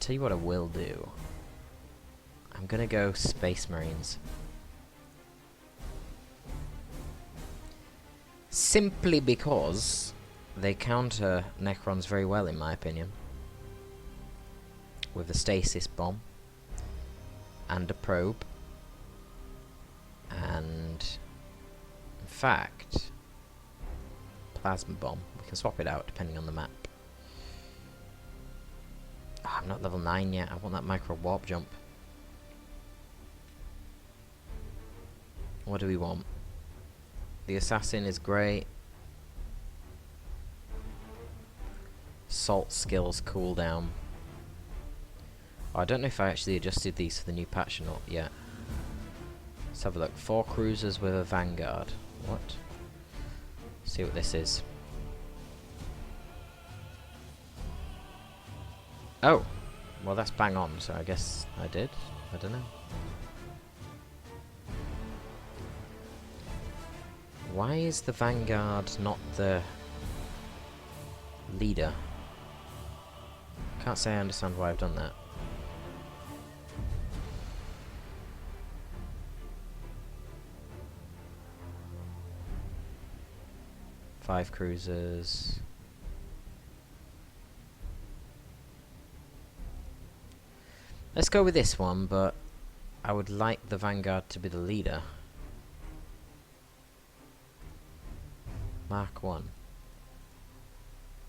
tell you what I will do. I'm gonna go Space Marines. Simply because they counter Necrons very well, in my opinion. With a stasis bomb. And a probe. And... in fact... plasma bomb. We can swap it out depending on the map. Oh, I'm not level 9 yet. I want that micro warp jump. What do we want? The assassin is great. Salt skills cooldown. Oh, I don't know if I actually adjusted these for the new patch or not yet. Let's have a look. 4 cruisers with a vanguard. What? See what this is. Oh! Well, that's bang on, so I guess I did. I don't know. Why is the vanguard not the leader? Can't say I understand why I've done that. Five cruisers. Let's go with this one, but I would like the vanguard to be the leader. Mark 1.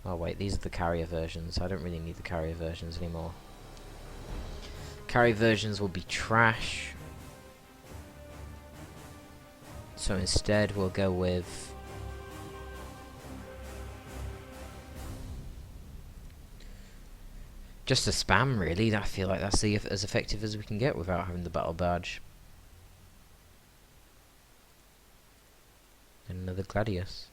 Oh wait, these are the carrier versions. I don't really need the carrier versions anymore. Carrier versions will be trash. So instead we'll go with... just a spam, really. I feel like that's as effective as we can get without having the battle badge. And another Gladius.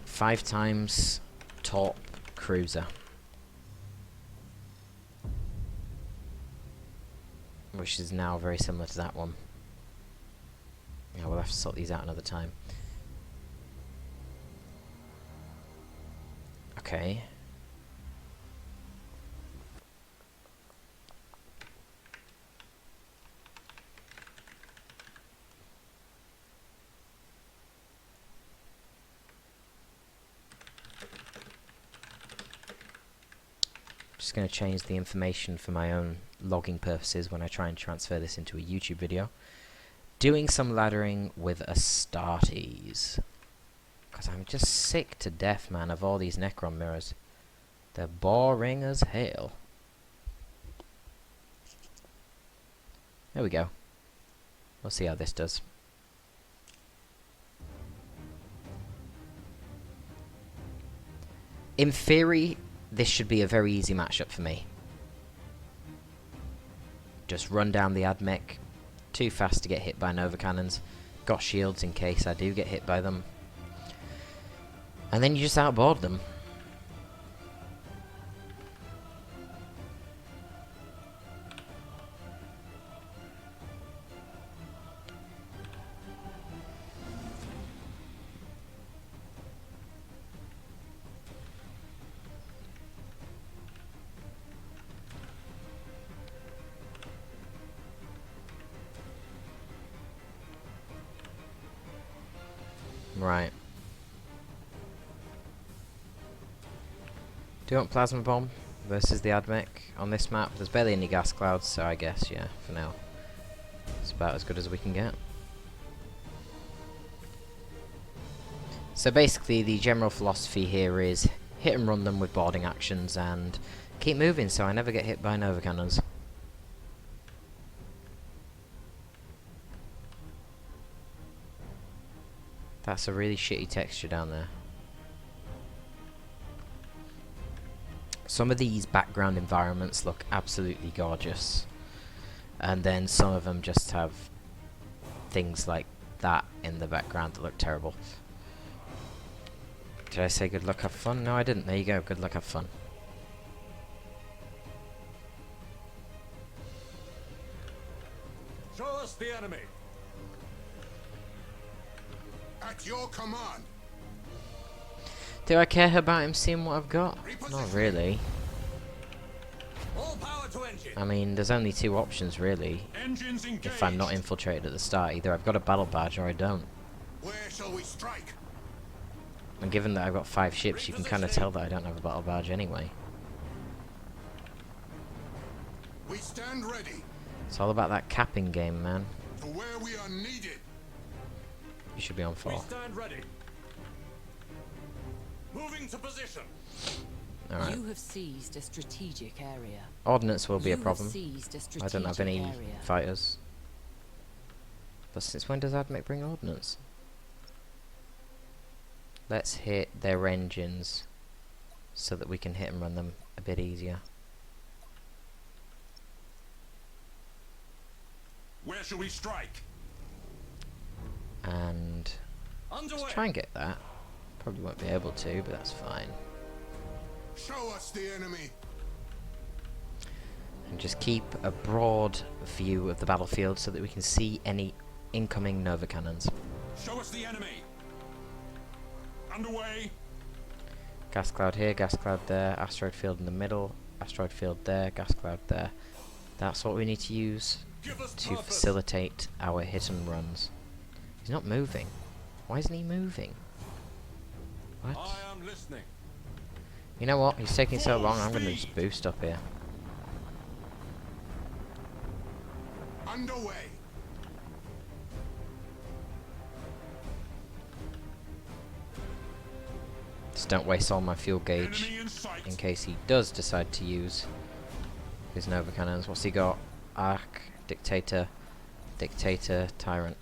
5 times top cruiser. Which is now very similar to that one. Yeah, we'll have to sort these out another time. Okay. Just going to change the information for my own logging purposes when I try and transfer this into a YouTube video. Doing some laddering with Astartes. Because I'm just sick to death, man, of all these Necron mirrors. They're boring as hell. There we go. We'll see how this does. In theory, this should be a very easy matchup for me. Just run down the AdMech. Too fast to get hit by Nova Cannons. Got shields in case I do get hit by them. And then you just outboard them. Right. Do you want Plasma Bomb versus the AdMech on this map? There's barely any gas clouds, so I guess, yeah, for now. It's about as good as we can get. So basically, the general philosophy here is hit and run them with boarding actions and keep moving so I never get hit by Nova Cannons. That's a really shitty texture down there. Some of these background environments look absolutely gorgeous. And then some of them just have things like that in the background that look terrible. Did I say good luck, have fun? No, I didn't. There you go. Good luck, have fun. Show us the enemy. At your command. Do I care about him seeing what I've got? Not really. All power to engine. I mean, there's only two options really. Engines engaged. If I'm not infiltrated at the start, either I've got a battle badge or I don't. Where shall we strike? And given that I've got 5 ships, you can kind of tell that I don't have a battle badge anyway. We stand ready It's all about that capping game, man. for where we are needed. You should be on We 4. stand ready. Moving to position. Alright. You have seized a strategic area. Ordnance will be a You have problem. seized a I don't have strategic any area. fighters. But since when does Admech bring ordnance? Let's hit their engines so that we can hit and run them a bit easier. Where shall we strike? And Underway. let's try and get that. Probably won't be able to, but that's fine. Show us the enemy. And just keep a broad view of the battlefield so that we can see any incoming Nova cannons. Show us the enemy. Underway. Gas cloud here, gas cloud there, asteroid field in the middle, asteroid field there, gas cloud there. That's what we need to use Give us to purpose. facilitate our hit and runs. He's not moving. Why isn't he moving? What? I am listening. You know what? He's taking so Full long, I'm going to speed. just boost up here. Underway. Just don't waste all my fuel gauge Enemy in sight. in case he does decide to use his Nova cannons. What's he got? Arc, Dictator, Dictator, Tyrant.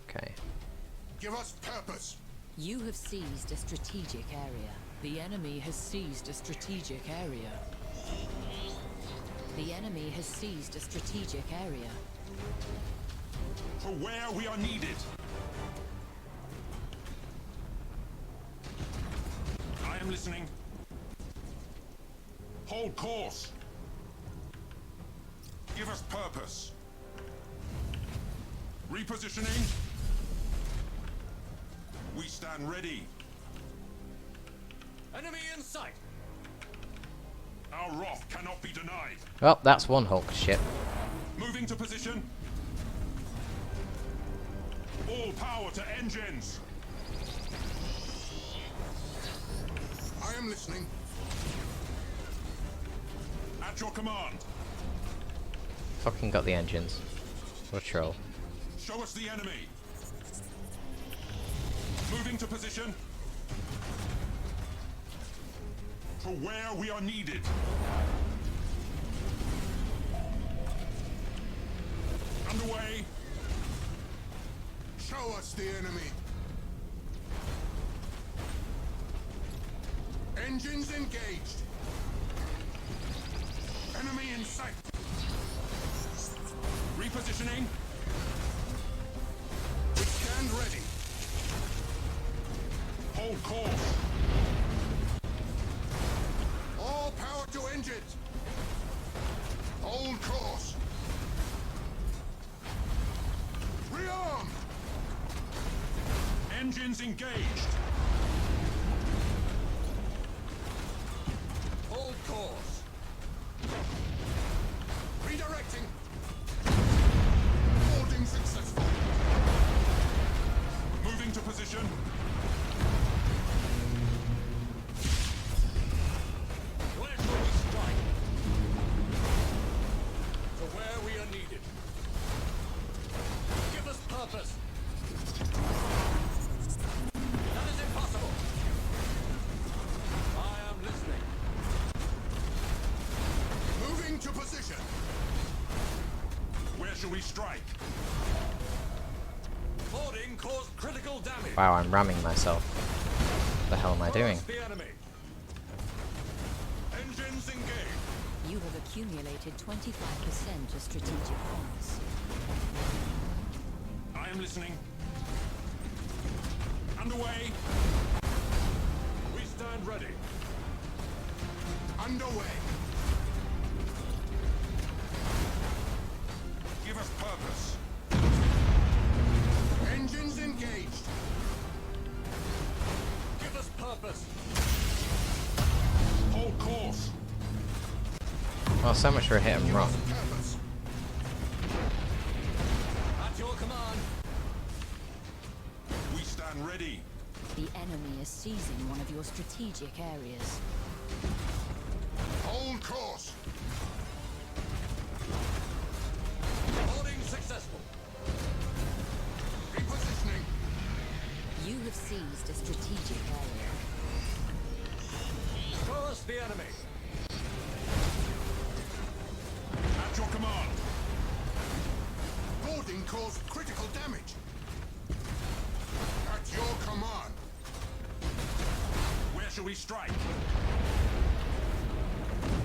Okay. Give us purpose. You have seized a strategic area. The enemy has seized a strategic area. The enemy has seized a strategic area. For where we are needed. I am listening. Hold course. Give us purpose. Repositioning. We stand ready. Enemy in sight. Our wrath cannot be denied. Well, that's one Hulk ship. Moving to position. All power to engines. I am listening. At your command. Fucking got the engines. What a troll. Show us the enemy. Moving to position. For where we are needed. Underway. Show us the enemy. Engines engaged. Enemy in sight. Repositioning. We stand ready. Hold course. All power to engines. Hold course. Rearm. Engines engaged. Hold course. Redirecting. Boarding successful. Moving to position. Where shall we strike? To where we are needed. Give us purpose. That is impossible. I am listening. Moving to position. Where shall we strike? Boarding caused critical damage. Wow, I'm ramming myself. What the hell am I doing? Towards the enemy. Engines engaged. You have accumulated 25% of strategic points. I am listening. Underway. We stand ready. Underway. Give us purpose. Engines engaged. Give us purpose. Hold course. Well, so much for a hit and run. Purpose. At your command. We stand ready. The enemy is seizing one of your strategic areas. Hold course. Boarding successful. Repositioning. You have seized a strategic area. Show us the enemy. At your command. Boarding caused critical damage. At your command. Where shall we strike?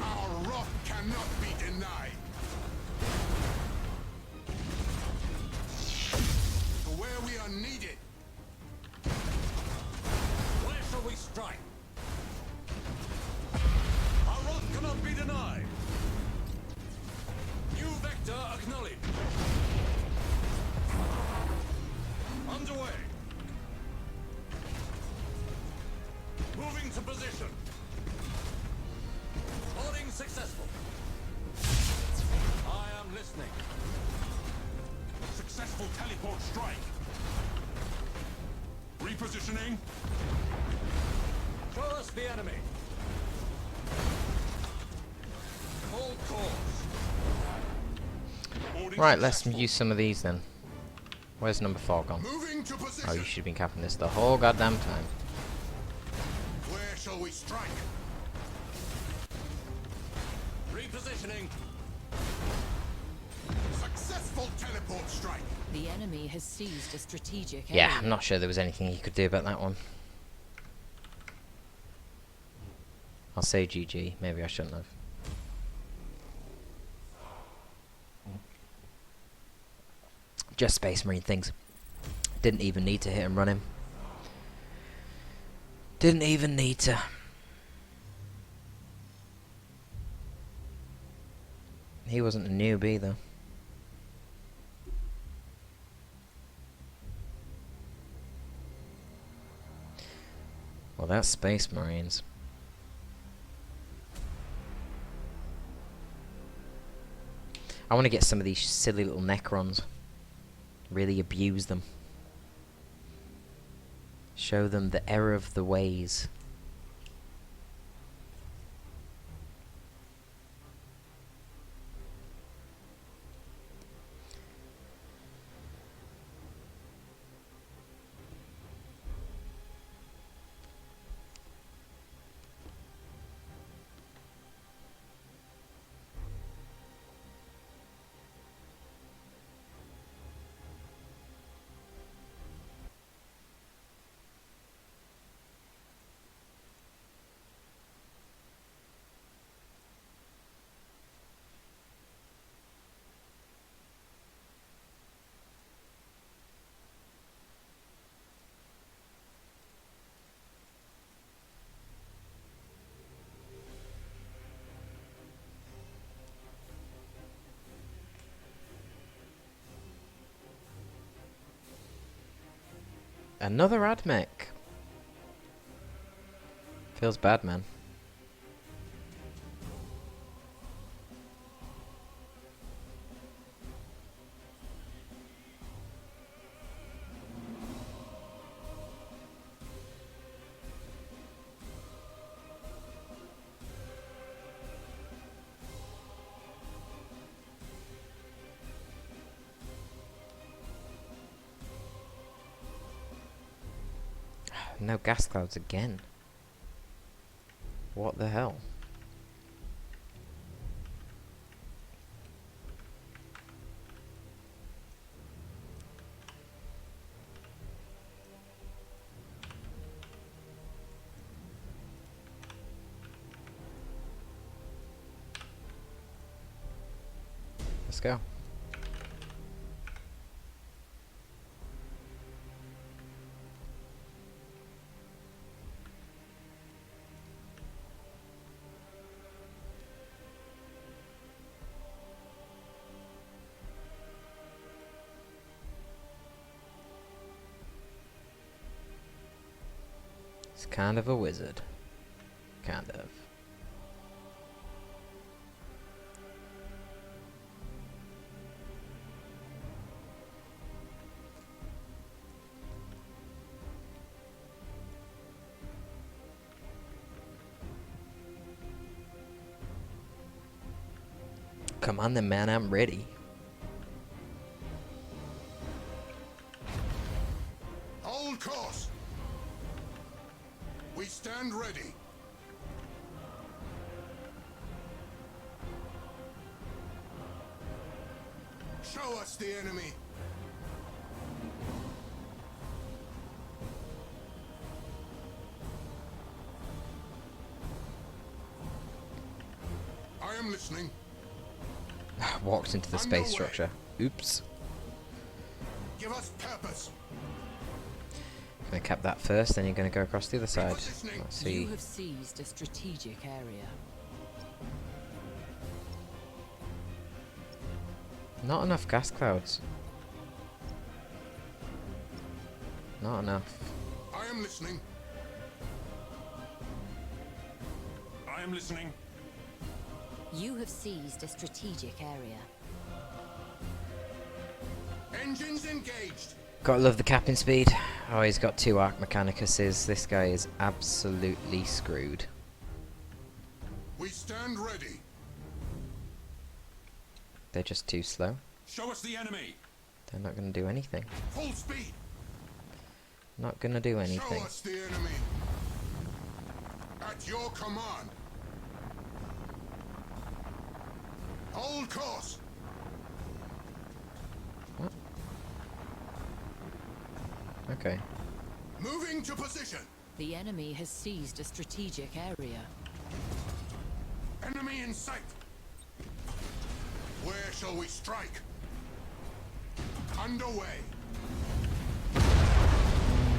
Our wrath cannot be denied. To where we are needed. Where shall we strike? Our wrath cannot be denied. New vector acknowledged. Underway. Moving to position. Boarding successful. I am listening. Successful teleport strike. Repositioning. Show us the enemy. Hold course. Boarding Right, let's successful. use some of these then. Where's number 4 gone? Moving to position. Oh, you should have been capping this the whole goddamn time. Where shall we strike? Repositioning. Successful teleport strike. The enemy has seized a strategic area. Yeah, I'm not sure there was anything you could do about that one. I'll say GG. Maybe I shouldn't have. Just Space Marine things. Didn't even need to hit and run him. Didn't even need to. He wasn't a noob either. Well, that's Space Marines. I want to get some of these silly little Necrons. Really abuse them. Show them the error of the ways. Another Admech. Feels bad, man. No gas clouds again. What the hell? Let's go. It's kind of a wizard. Kind of. Come on then, man, I'm ready. Hold course. We stand ready. Show us the enemy. I am listening. Walked into the space structure. Oops. Give us purpose. Gonna cap that first, then you're gonna go across the other side. Let's see. You have seized a strategic area. Not enough gas clouds. Not enough. I am listening. I am listening. You have seized a strategic area. Engines engaged. Gotta love the capping speed. Oh, he's got 2 Arc Mechanicus's. This guy is absolutely screwed. We stand ready. They're just too slow. Show us the enemy. They're not gonna do anything. Full speed. Not gonna do anything. Show us the enemy. At your command. Hold course. What? Okay. Moving to position. The enemy has seized a strategic area. Enemy in sight. Where shall we strike? Underway.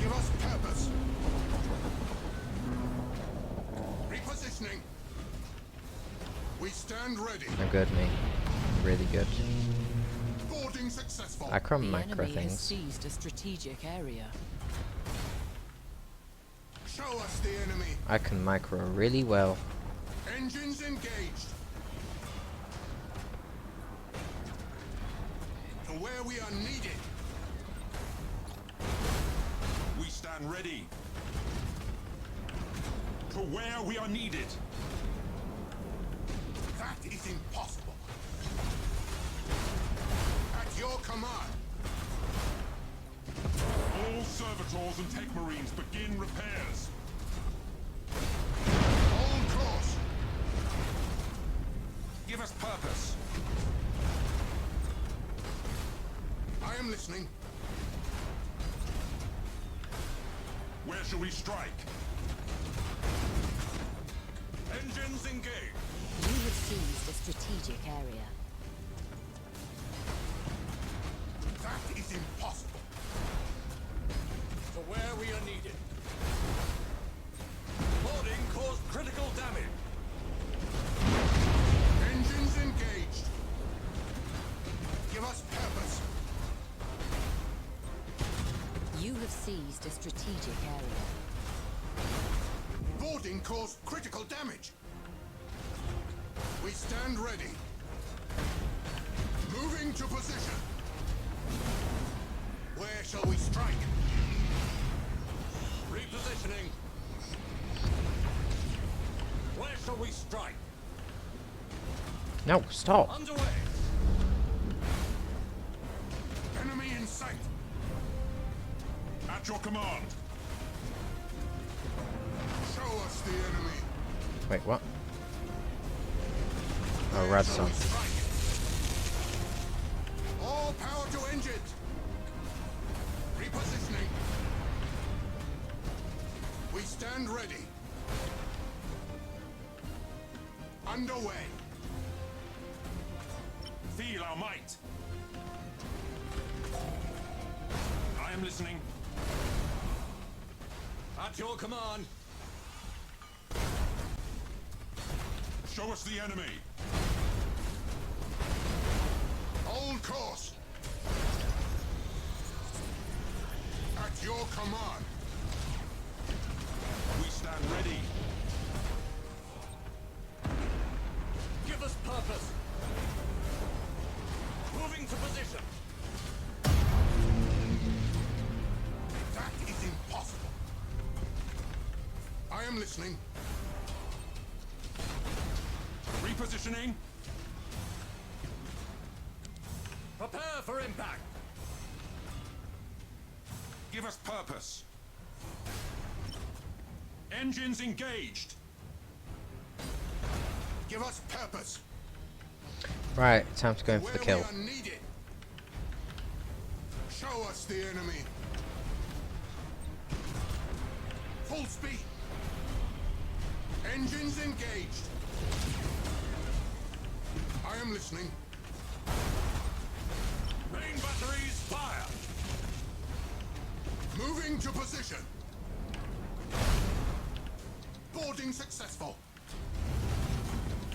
Give us purpose. Repositioning. We stand ready. I'm good, me. Really good. Boarding successful. I can The micro enemy has things. seized a strategic area. Show us the enemy. I can micro really well. Engines engaged. To where we are needed. We stand ready. To where we are needed. That is impossible. At your command. All servitors and tech marines begin repairs. Hold course. Give us purpose. I am listening. Where shall we strike? Engines engaged. You have seized a strategic area. That is impossible. To where we are needed. Boarding caused critical damage. Engines engaged. Give us purpose. You have seized a strategic area. Boarding caused critical damage. We stand ready. Moving to position. Where shall we strike? Repositioning. Where shall we strike? No, stop. Underway. Enemy in sight. At your command. Show us the enemy. Wait, what? Oh, Where shall redstone. we strike? All power to engines. Repositioning. We stand ready. Underway. Feel our might. I am listening. At your command. Show us the enemy. Hold course. At your command. We stand ready. Give us purpose. Moving to position. That is impossible. I am listening. Repositioning. Prepare for impact. Give us purpose. Engines engaged. Give us purpose. Right, time to go in for the Where kill. we are needed. Show us the enemy. Full speed. Engines engaged. I am listening. Main batteries fire. Moving to position. Boarding successful.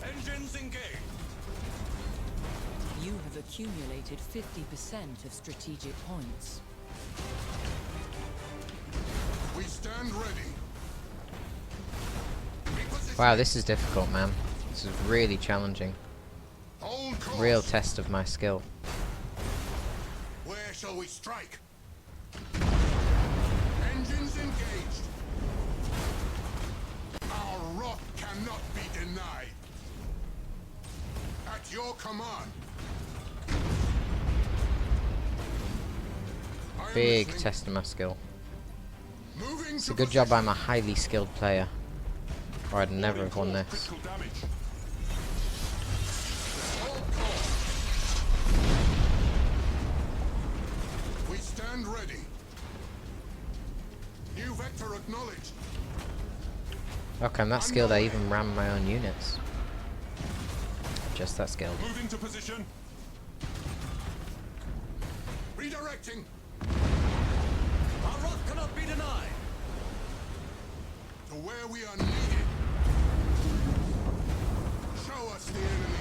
Engines engaged. You have accumulated 50% of strategic points. We stand ready. Reposition. Wow, this is difficult, man. This is really challenging. Hold course. Real test of my skill. Where shall we strike? Engines engaged. Our wrath cannot be denied. At your command. I am Big listening. test of my skill. Moving It's to a good job position. I'm a highly skilled player, or I'd never have won this. Critical damage. We stand ready. New vector acknowledged. Okay, I'm that skilled I even ram my own units. Just that skilled. Moving to position. Redirecting. Our wrath cannot be denied. To where we are needed. Show us the enemy.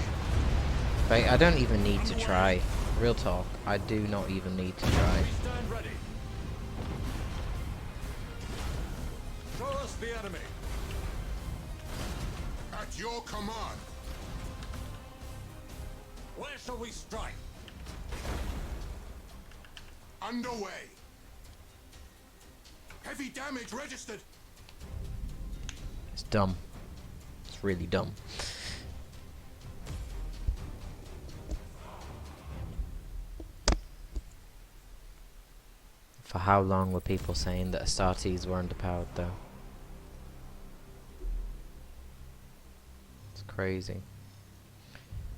Like, I don't even need to try. Real talk, I do not even need to try. We stand ready. Show us the enemy. At your command. Where shall we strike? Underway. Heavy damage registered. It's dumb. It's really dumb. For how long were people saying that Astartes were underpowered, though? It's crazy.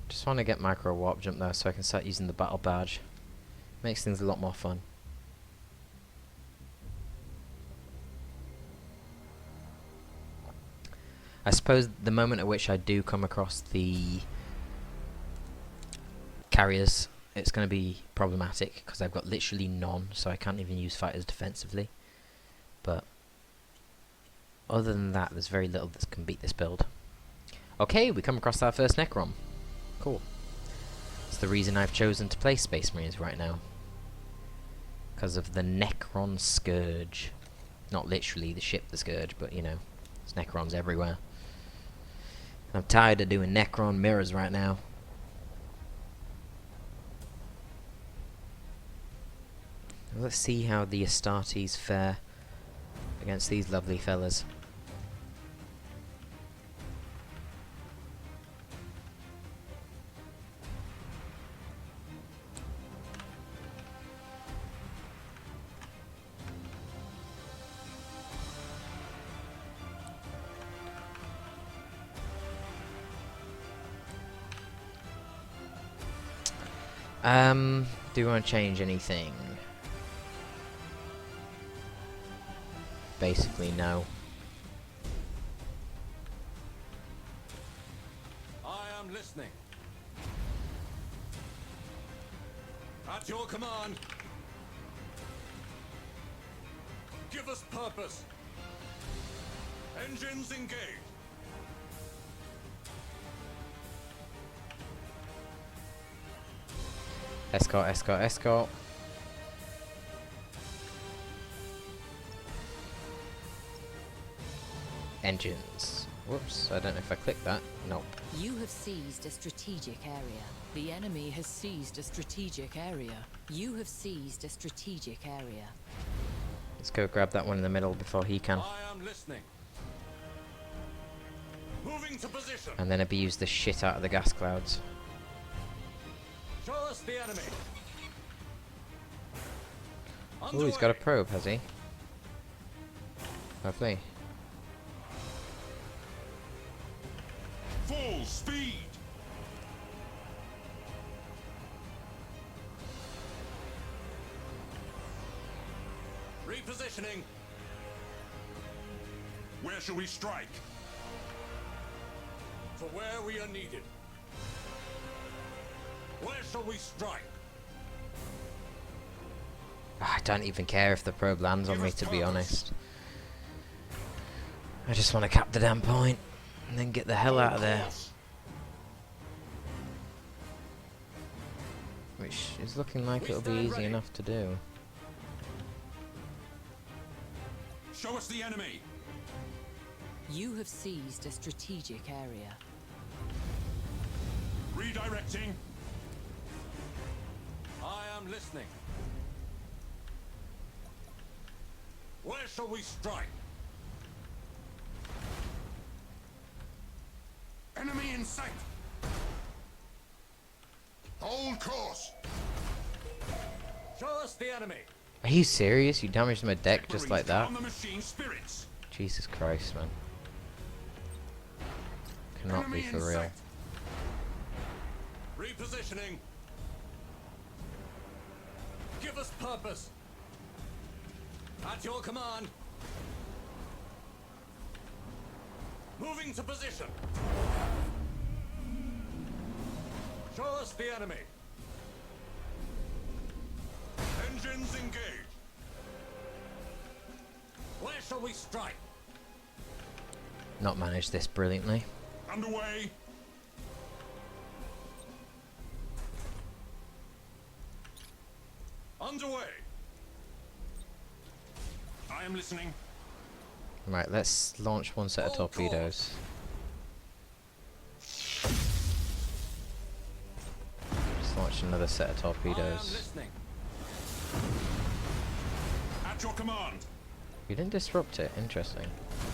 Just want to get micro warp jump though, so I can start using the battle badge. Makes things a lot more fun. I suppose the moment at which I do come across the carriers, it's going to be problematic because I've got literally none, so I can't even use fighters defensively. But other than that, there's very little that can beat this build. Okay, we come across our first Necron. Cool. It's the reason I've chosen to play Space Marines right now. Because of the Necron Scourge. Not literally the ship the Scourge, but you know, there's Necrons everywhere. I'm tired of doing Necron mirrors right now. Let's see how the Astartes fare against these lovely fellas. Do you want to change anything? Basically, no. I am listening. At your command. Give us purpose. Engines engaged. Escort, escort, escort. Engines. Whoops, I don't know if I clicked that. Nope. You have seized a strategic area. The enemy has seized a strategic area. You have seized a strategic area. Let's go grab that one in the middle before he can. I am listening. Moving to position. And then abuse the shit out of the gas clouds. Show us the enemy. Oh, he's got a probe, has he? Lovely. Full speed. Repositioning. Where shall we strike? To where we are needed. Where shall we strike? I don't even care if the probe lands on Give me, us to be purpose. honest. I just want to cap the damn point and then get the hell out of there. Course. Which is looking like We it'll be stand easy ready. enough to do. Show us the enemy. You have seized a strategic area. Redirecting. I am listening. Where shall we strike? Enemy in sight. Hold course. Show us the enemy. Are you serious? You damaged my deck just like that? On the machine spirits. Jesus Christ, man. Cannot be Enemy for in real. sight. Repositioning. Give us purpose. At your command. Moving to position. Show us the enemy. Engines engaged. Where shall we strike? Not managed this brilliantly. Underway. Underway. I am listening. Right, let's launch one set of Hold torpedoes. Let's launch another set of I am torpedoes. listening. At your command. You didn't disrupt it, interesting.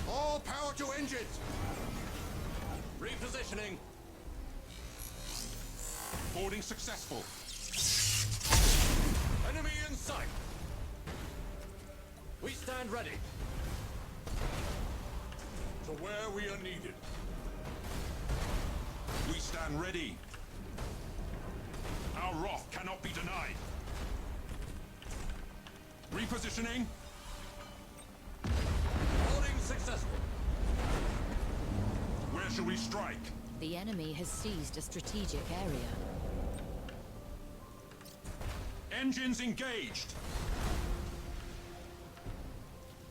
All power to engines. Repositioning. Boarding successful. Enemy in sight. We stand ready. To where we are needed. We stand ready. Our wrath cannot be denied. Repositioning. Boarding successful. Where shall we strike? The enemy has seized a strategic area. Engines engaged.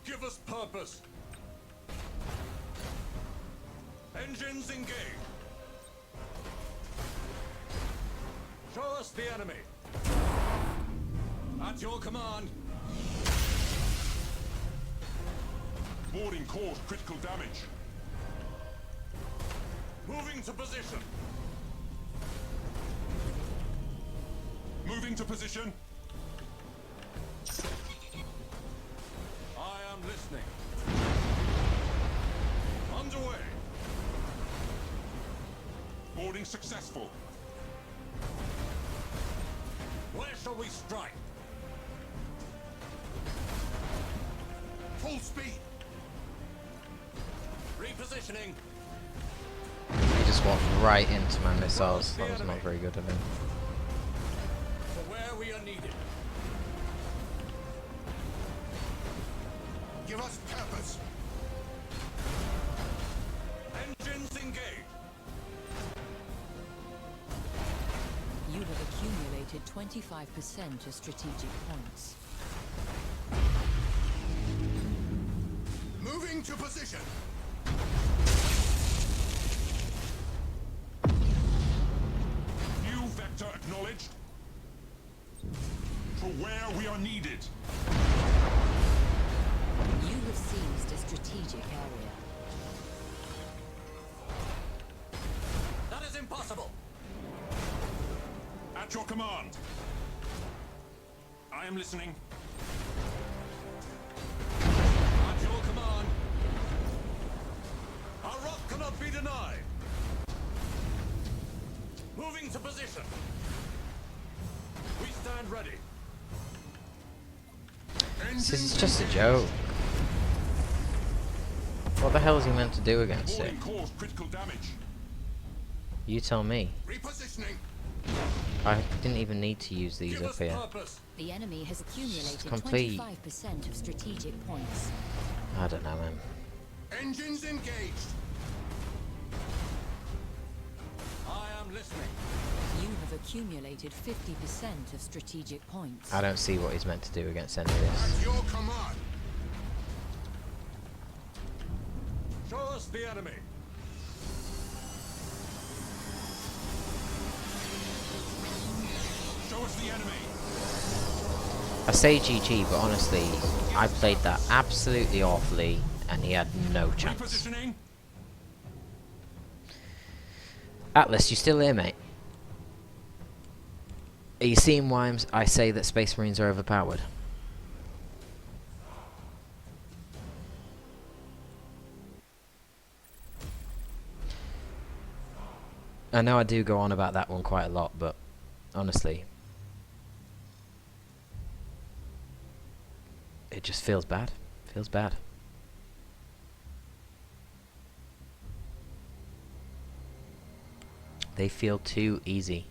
Give us purpose. Engines engaged. Show us the enemy. At your command. Boarding caused critical damage. Moving to position. Moving to position. I am listening. Underway. Boarding successful. Where shall we strike? Full speed. Repositioning. He just walked right into my missiles. That was not very good of him. To where we are needed. Give us purpose. Engines engaged. You have accumulated 25% of strategic points. Moving to position. New vector acknowledged. For where we are needed. You have seized a strategic area. That is impossible. At your command. I am listening. At your command. Our rock cannot be denied. Moving to position. We stand ready. This is just a joke. What the hell is he meant to do against it? Cause critical damage. You tell me. Repositioning. I didn't even need to use these Give up us here. purpose. The enemy has accumulated Complete. 25% of strategic points. I don't know, man. Engines engaged. I am listening. You have accumulated 50% of strategic points. I don't see what he's meant to do against any of this. At your command. Show us the enemy. Show us the enemy. I say GG, but honestly, I played that absolutely awfully, and he had no chance. Repositioning. Atlas, you still here, mate? Are you seeing why I say that Space Marines are overpowered? I know I do go on about that one quite a lot, but honestly, it just feels bad. Feels bad. They feel too easy.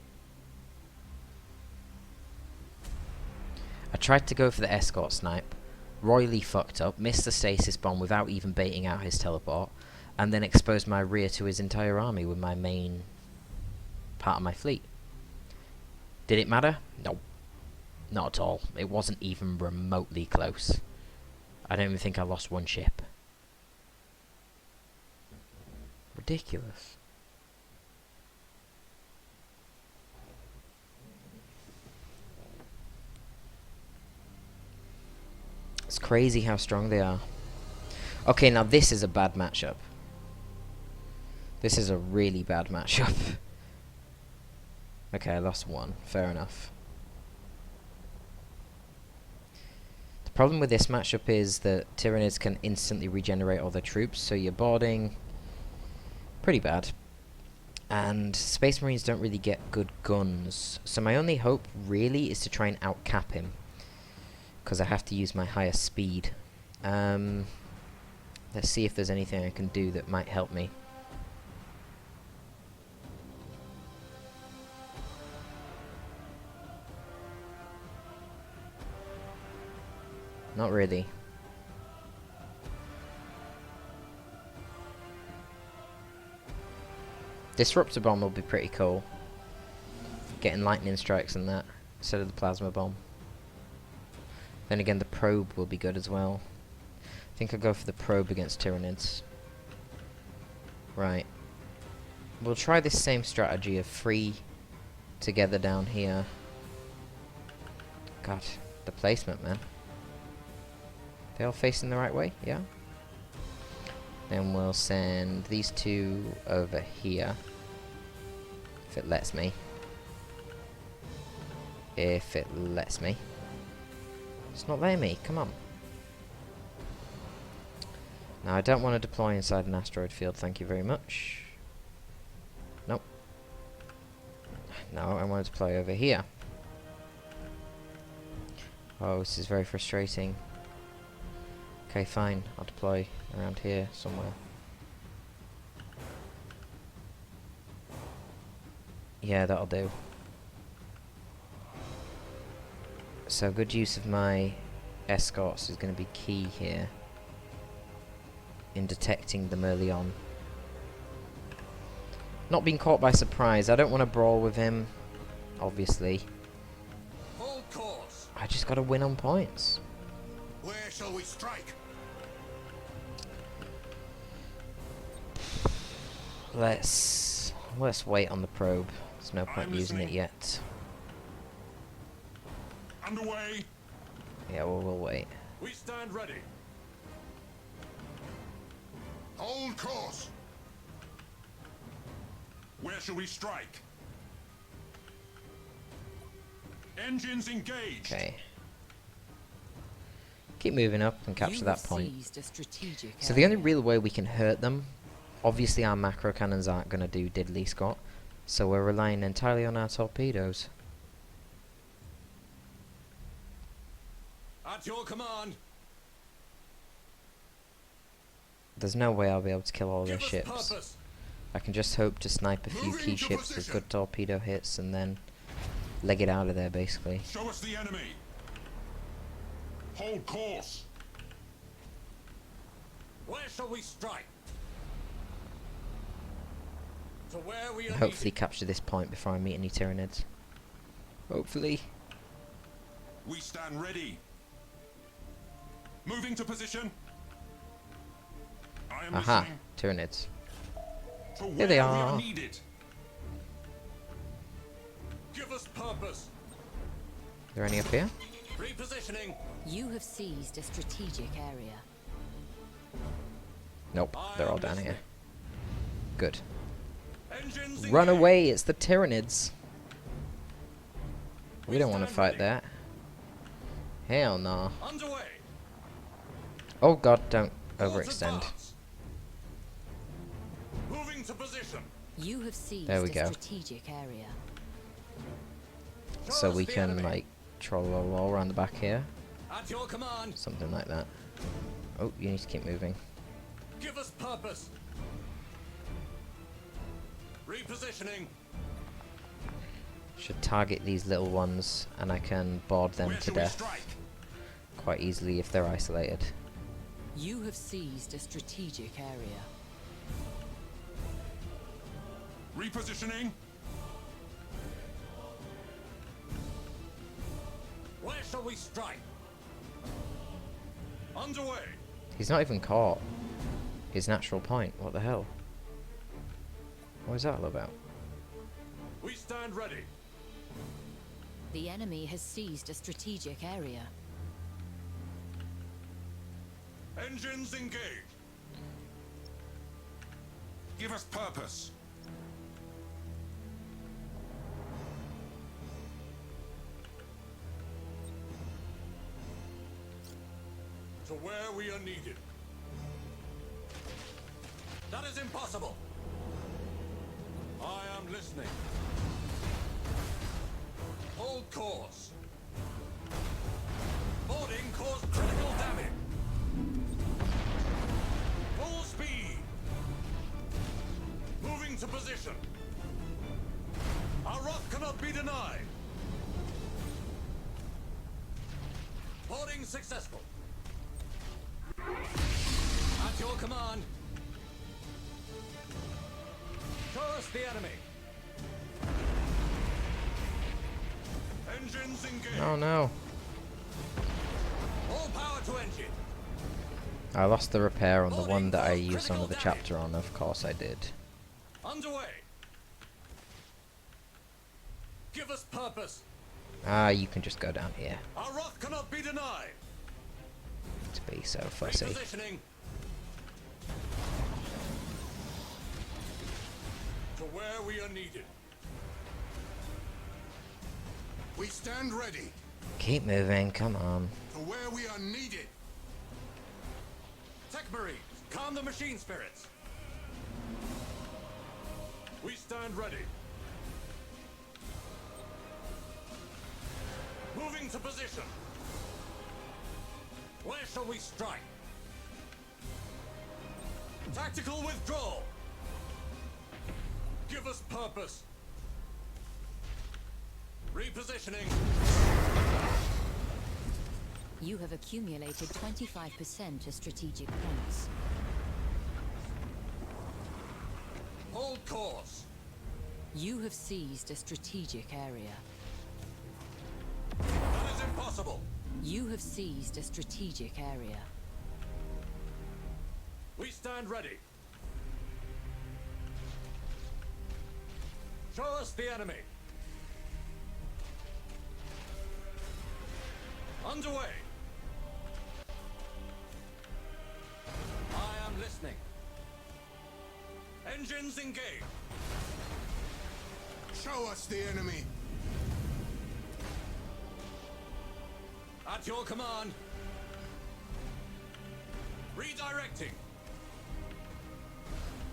I tried to go for the escort snipe, royally fucked up, missed the stasis bomb without even baiting out his teleport, and then exposed my rear to his entire army with my main part of my fleet. Did it matter? No. Not at all. It wasn't even remotely close. I don't even think I lost one ship. Ridiculous. It's crazy how strong they are. Okay, now this is a bad matchup. This is a really bad matchup. Okay, I lost one. Fair enough. The problem with this matchup is that Tyranids can instantly regenerate all their troops, so you're boarding pretty bad. And Space Marines don't really get good guns. So my only hope really is to try and outcap him, because I have to use my higher speed. Let's see if there's anything I can do that might help me. Not really. Disruptor bomb will be pretty cool. Getting lightning strikes and that instead of the plasma bomb. Then again, the probe will be good as well. I think I'll go for the probe against Tyranids. Right. We'll try this same strategy of 3 together down here. God, the placement, man. They all facing the right way? Yeah. Then we'll send these 2 over here. If it lets me. If it lets me. It's not letting me. Come on. Now, I don't want to deploy inside an asteroid field. Thank you very much. Nope. No, I want to deploy over here. Oh, this is very frustrating. Okay, fine. I'll deploy around here somewhere. Yeah, that'll do. So good use of my escorts is going to be key here in detecting them early on. Not being caught by surprise. I don't want to brawl with him, obviously. Hold course. I just got to win on points. Where shall we strike? Let's wait on the probe. There's no point using it yet. Underway. Yeah, we'll wait. We stand ready. Hold course. Where shall we strike? Engines engaged. Okay. Keep moving up and capture You that have point. seized a strategic So the only area. real way we can hurt them, obviously our macro cannons aren't going to do diddly squat, so we're relying entirely on our torpedoes. At your command. There's no way I'll be able to kill all Give their us ships. purpose. I can just hope to snipe a few Moving key to ships with position. good torpedo hits and then leg it out of there, basically. Show us the enemy. Hold course. Where shall we strike? To where we are Hopefully needed. capture this point before I meet any Tyranids. Hopefully. We stand ready. Moving to position. I am Aha, listening. Tyranids. To where Here they we are. needed. Give us purpose. Are there any up here? Repositioning. You have seized a strategic area. Nope, I they're all am down here. listening. Good. Engines Run engaged. away, it's the Tyranids. We don't want to stand fight ready. that. Hell no. Underway. Oh god, don't Force overextend. advance. Moving to position. You have seized There we a go. strategic area. Show So us we the can, enemy. like, troll all around the back here. At your command. Something like that. Oh, you need to keep moving. Give us purpose. Repositioning. Should target these little ones and I can board them Where to shall we death strike? quite easily if they're isolated. You have seized a strategic area. Repositioning. Where shall we strike? Underway. He's not even caught his natural point. What the hell? What is that all about? We stand ready. The enemy has seized a strategic area. Engines engaged. Give us purpose. To where we are needed. That is impossible. I am listening. Hold course. Boarding caused critical damage. Full speed. Moving to position. Our rock cannot be denied. Boarding successful. At your command. Show us the enemy. Engines engaged. Oh no. All power to engine. I lost the repair on the Boarding one that I caused used critical another damage. chapter on, of course I did. Underway. Give us purpose. Ah, you can just go down here. Our rock cannot be denied. To be so fussy. Repositioning. To where we are needed. We stand ready. Keep moving, come on. To where we are needed. Tech Marines, calm the machine spirits. We stand ready. Moving to position. Where shall we strike? Tactical withdrawal. Give us purpose. Repositioning. You have accumulated 25% of strategic points. Hold course. You have seized a strategic area. That is impossible. You have seized a strategic area. We stand ready. Show us the enemy. Underway. I am listening. Engines engaged. Show us the enemy. At your command. Redirecting.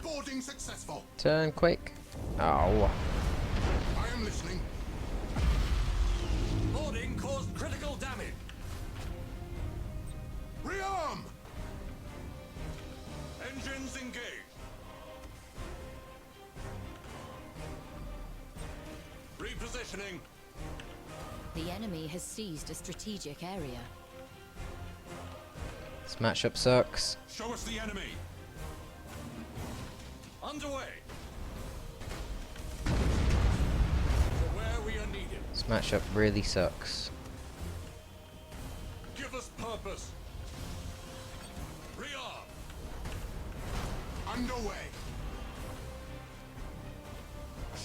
Boarding successful. Turn quick. Oh. I am listening. Boarding caused critical damage. Rearm! Engines engaged. Repositioning. The enemy has seized a strategic area. This matchup sucks. Show us the enemy. Underway. To where we are needed. This matchup really sucks. Give us purpose. Rearm. Underway.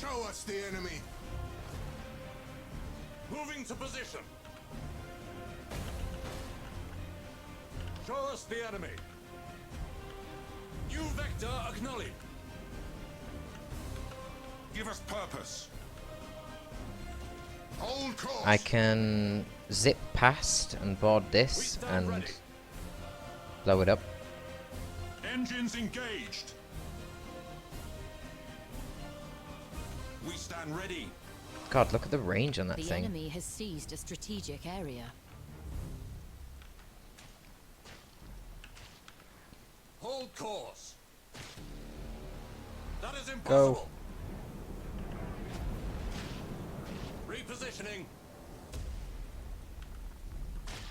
Show us the enemy. Moving to position. Show us the enemy. New vector acknowledged. Give us purpose. Hold course. I can zip past and board this and ready. blow it up. Engines engaged. We stand ready. God, look at the range on that The thing. enemy has seized a strategic area. Hold course. That is Go. impossible. Repositioning.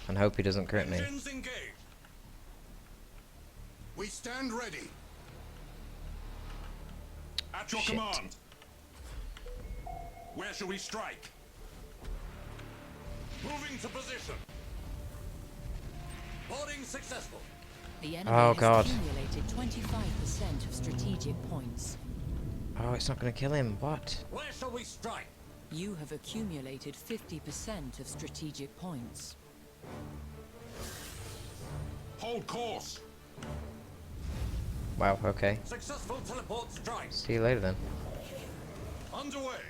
And hope he doesn't crit me. Engines engaged. We stand ready. At your Shit. command. Where shall we strike? Moving to position. Boarding successful. The enemy Oh, has God. accumulated 25% of strategic points. Oh, it's not going to kill him. What? Where shall we strike? You have accumulated 50% of strategic points. Hold course. Wow, okay. Successful teleport strike. See you later then. Underway.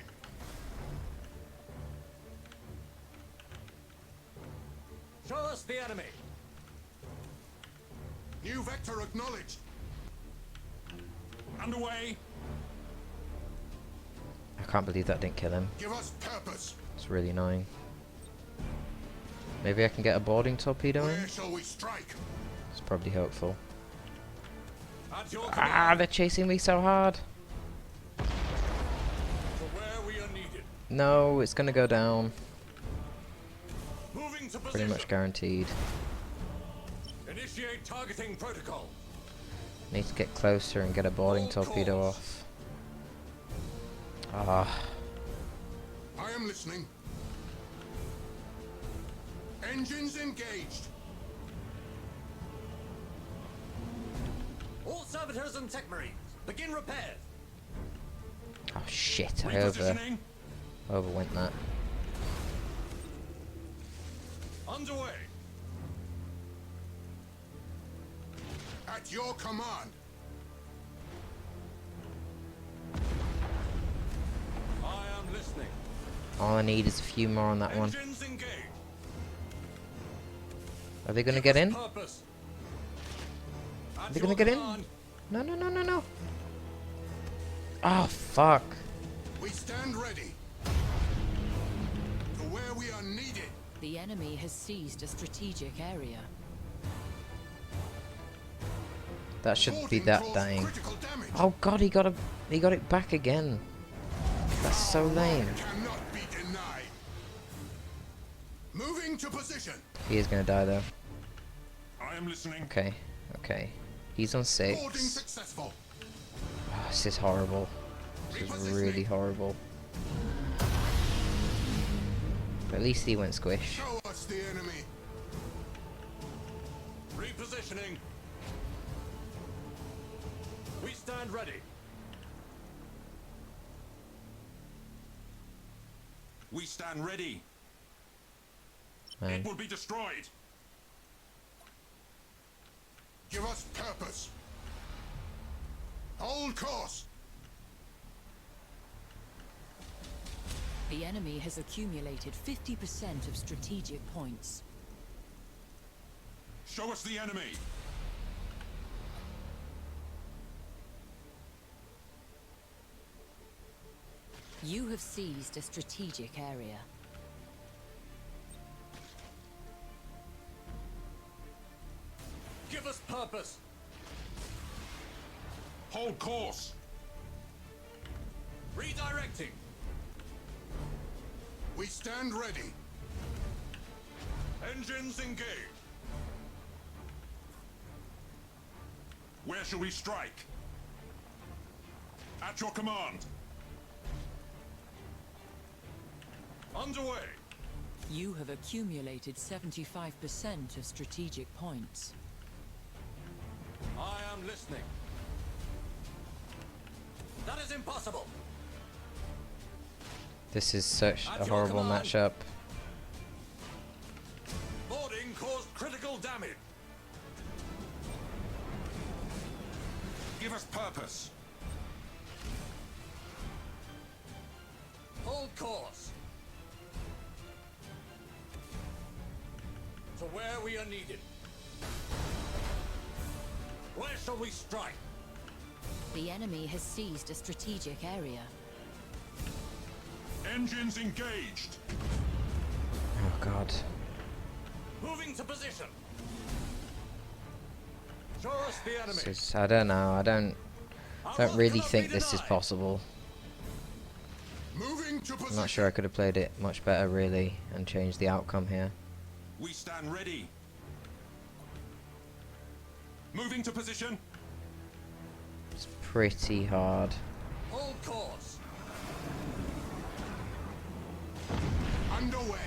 Show us the enemy. New vector acknowledged. Underway. I can't believe that didn't kill him. Give us purpose. It's really annoying. Maybe I can get a boarding torpedo in? Where shall we strike? It's probably hopeful. At your Ah, command. they're chasing me so hard. To where we are needed. No, it's going to go down. Moving to Pretty position. much guaranteed. Initiate targeting protocol. Need to get closer and get a boarding Hold torpedo course. off. Ah, I am listening. Engines engaged. All servitors and tech marines, begin repairs. oh shit, I Repositioning. overwent that. Underway. At your command. I am listening. All I need is a few more on that one. Engines engaged. Are they going to get in? Purpose. At They're your gonna get in? command. No, no, no, no, no. Oh, fuck. We stand ready. To where we are needed. The enemy has seized a strategic area. That should be Boarding that cause dying. critical damage. Oh god, he got it back again. That's so lame. Cannot be denied. Moving to position. He is gonna die though. I am listening. Okay, okay. He's on Boarding 6. successful. Oh, this is horrible. This is really horrible. But at least he went squish. Show us the enemy. Repositioning. We stand ready. We stand ready. Man. It will be destroyed. Give us purpose. Hold course. The enemy has accumulated 50% of strategic points. Show us the enemy. You have seized a strategic area. Hold course. Redirecting. We stand ready. Engines engaged. Where shall we strike? At your command. Underway. You have accumulated 75% of strategic points. I am listening. That is impossible. This is such At a your horrible command. matchup. Boarding caused critical damage. Give us purpose. Hold course. To where we are needed. Where shall we strike? The enemy has seized a strategic area. Engines engaged. Oh god. Moving to position. Show us the enemy. This is, I don't know. I don't really think this is possible. Moving to position. I'm not sure I could have played it much better really and changed the outcome here. We stand ready. Moving to position. It's pretty hard. Hold course. Underway.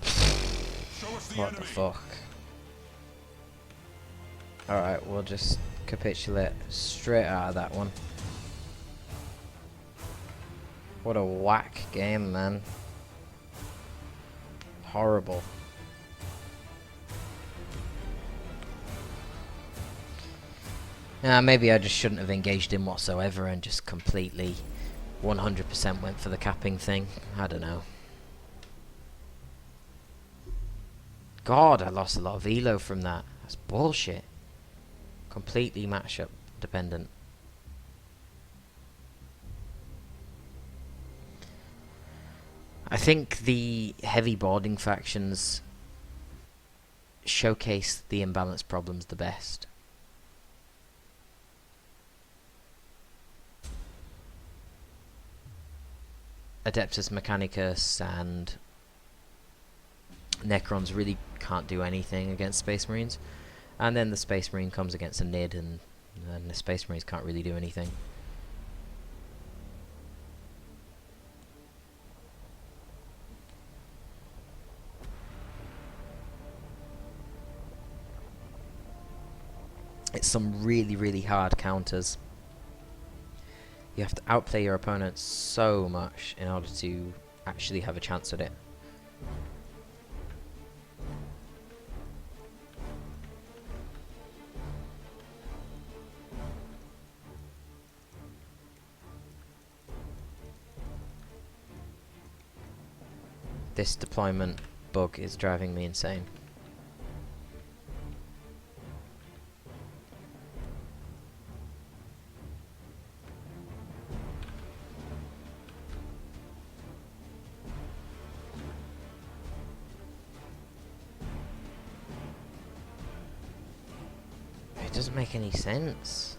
Show us the What enemy. the fuck? Alright, we'll just capitulate straight out of that one. What a whack game, man. Horrible. Maybe I just shouldn't have engaged him whatsoever and just completely 100% went for the capping thing. I don't know. God, I lost a lot of elo from that. That's bullshit. Completely matchup dependent. I think the heavy boarding factions showcase the imbalance problems the best. Adeptus Mechanicus and Necrons really can't do anything against Space Marines, and then the Space Marine comes against a NID and the Space Marines can't really do anything. It's some really, really hard counters. You have to outplay your opponent so much in order to actually have a chance at it. This deployment bug is driving me insane. It doesn't make any sense.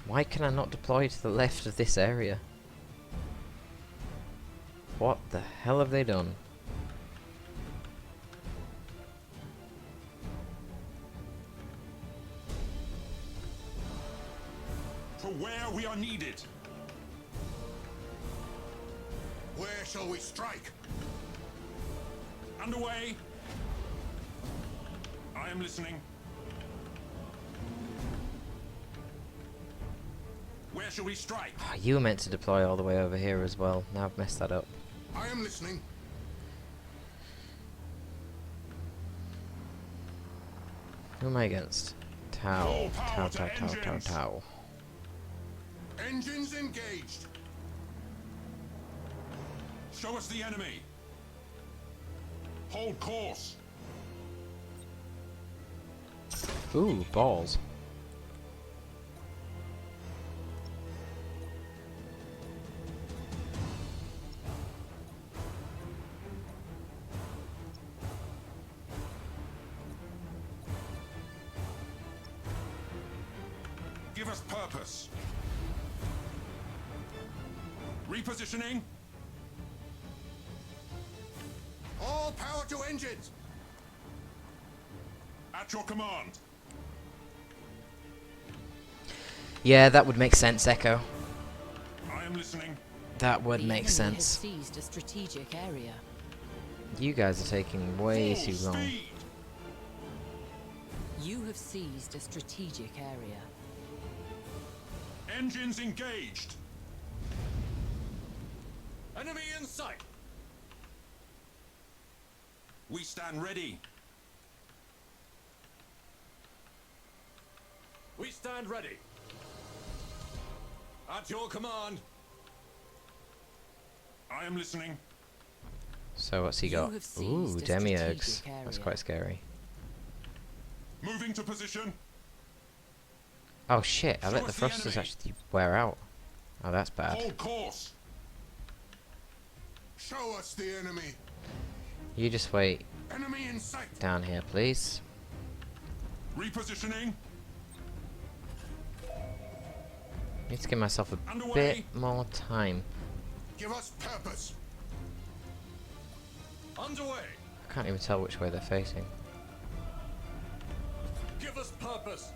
Why can I not deploy to the left of this area? What the hell have they done? To where we are needed. Where shall we strike? Underway. I am listening. Where shall we strike? Oh, you were meant to deploy all the way over here as well. Now I've messed that up. I am listening. Who am I against? Tau. Full Tau, power to Tau, Tau, Tau, engines. Tau. Engines engaged. Show us the enemy. Hold course. Ooh, balls. Give us purpose. Repositioning. All power to engines. At your command. Yeah, that would make sense, Echo. I am listening. That would The make enemy has sense. seized a strategic area. You guys are taking way Full too long. speed. You have seized a strategic area. Engines engaged. Enemy in sight. We stand ready. We stand ready. At your command. I am listening. So what's he You got? have seized Ooh, a demiurges. strategic That's area. quite scary. Moving to position. Oh shit, I Show let the us the thrusters enemy. actually wear out. Oh, that's bad. Hold course. Show us the enemy. You just wait Enemy in sight. down here, please. Repositioning. Need to give myself a Underway. bit more time. Give us purpose. Underway. I can't even tell which way they're facing. Give us purpose.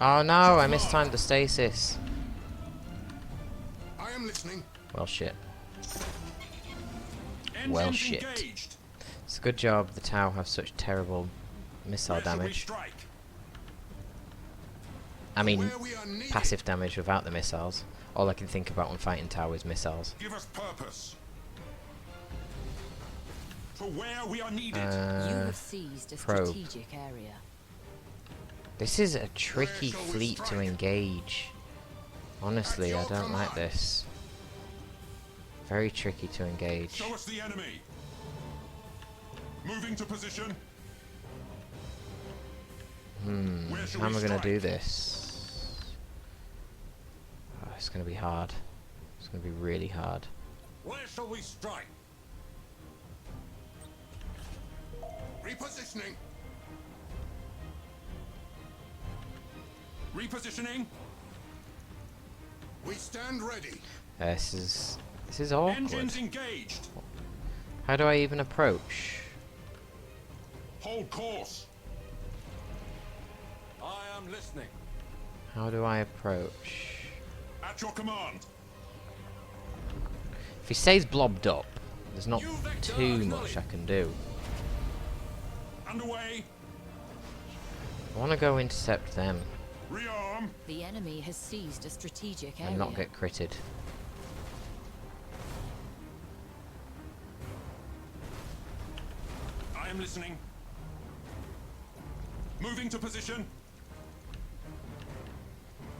Oh no, I mistimed the stasis. I am listening. Well shit. Engines Well, shit. engaged. It's a good job the Tau have such terrible missile Where shall we damage. strike? I mean, Where we are needed. passive damage without the missiles. All I can think about when fighting Tau is missiles. Give us purpose. To where we are needed. You Uh, have seized a probe. strategic area. this is a tricky shall we fleet to strike? engage. Honestly, I your don't like command. this. Very tricky to engage. Show us the enemy. Moving to position. Where shall How am we I going to do strike? this? Oh, it's going to be hard. It's going to be really hard. Where shall we strike? Repositioning. Repositioning. We stand ready. This is awkward. Engines engaged. How do I even approach? Hold course. I am listening. How do I approach? At your command. If he stays blobbed up, there's not You vector too much acknowledged. I can do. Underway. I want to go intercept them Rearm. The enemy has seized a strategic area. and not get critted. I am listening. Moving to position.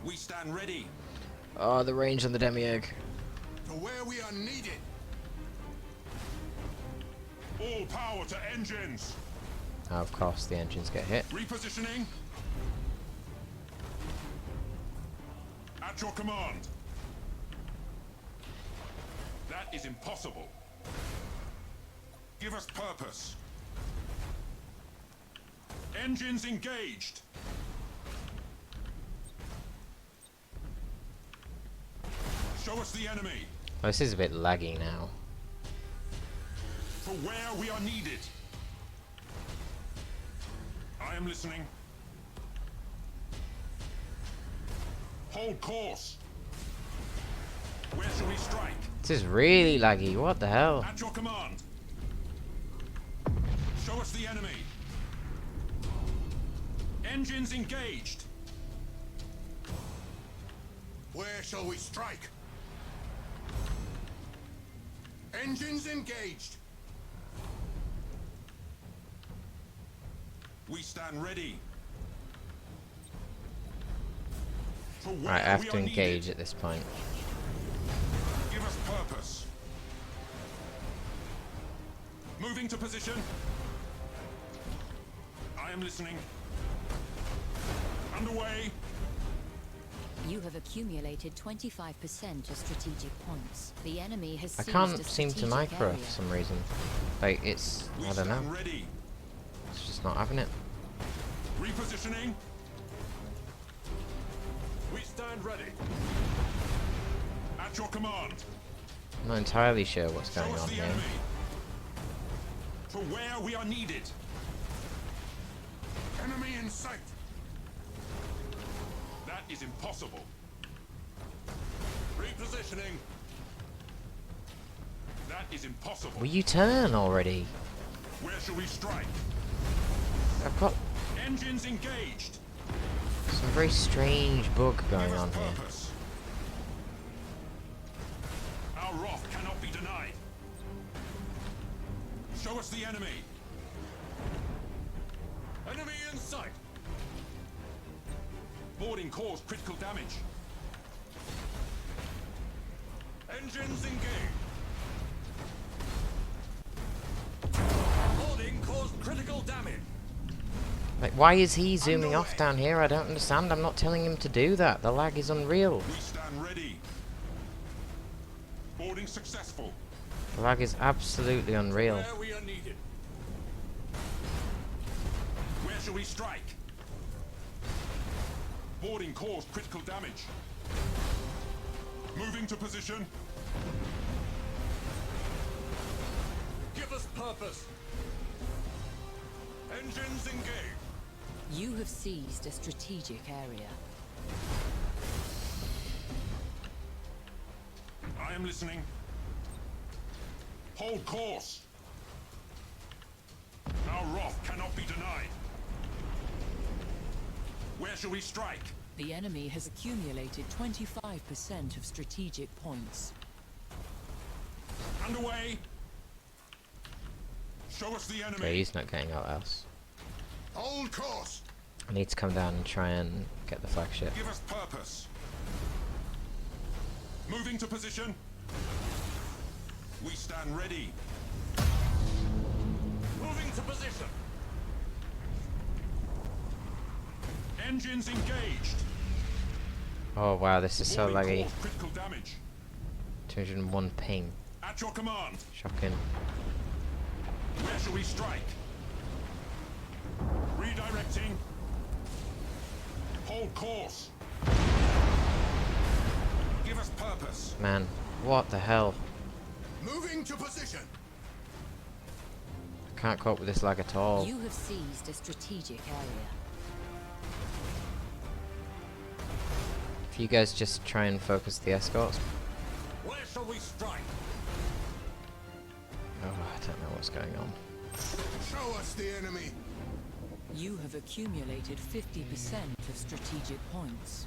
We stand ready. Oh, the range on the demiurge. To where we are needed. All power to engines. Oh, of course, the engines get hit. Repositioning. At your command. That is impossible. Give us purpose. Engines engaged. Show us the enemy. Oh, this is a bit laggy now. To where we are needed. I am listening. Hold course. Where shall we strike? This is really laggy. What the hell? At your command. Show us the enemy. Engines engaged. Where shall we strike? Engines engaged. We stand ready. To where Right, I have we to are engage needed. at this point. Give us purpose. Moving to position. I am listening. Underway. You have accumulated 25% of strategic points. The enemy has I seized can't a seem to strategic micro area. for some reason. Like, it's... We I don't know. stand ready. It's just not having it. Repositioning. stand ready. At your command. I'm not entirely sure what's Show going us on the here. enemy. To where we are needed. Enemy in sight. That is impossible. Repositioning. That is impossible. Will you turn already? Where shall we strike? I've got Engines engaged. some very strange bug going Give us on here. purpose. Our wrath cannot be denied. Show us the enemy. Enemy in sight. Boarding caused critical damage. Engines engaged. Boarding caused critical damage. Like, why is he zooming off down here? I don't understand. I'm not telling him to do that. The lag is unreal. We stand ready. Boarding successful. The lag is absolutely unreal. Where we are needed. Where shall we strike? Boarding caused critical damage. Moving to position. Give us purpose. Engines engaged. You have seized a strategic area. I am listening. Hold course. Our wrath cannot be denied. Where shall we strike? The enemy has accumulated 25% of strategic points. Underway. Show us the enemy. Okay, he's not getting out else. Hold course. I need to come down and try and get the flagship. Give us purpose. Moving to position. We stand ready. Moving to position. Engines engaged. Oh wow, this is so Boarding laggy. caused critical damage. 201 ping. At your command. Shocking. Where shall we strike? Redirecting. Hold course. Give us purpose. Man, what the hell? Moving to position. I can't cope with this lag at all. You have seized a strategic area. If you guys just try and focus the escorts. Where shall we strike? Oh, I don't know what's going on. Show us the enemy. You have accumulated 50% of strategic points.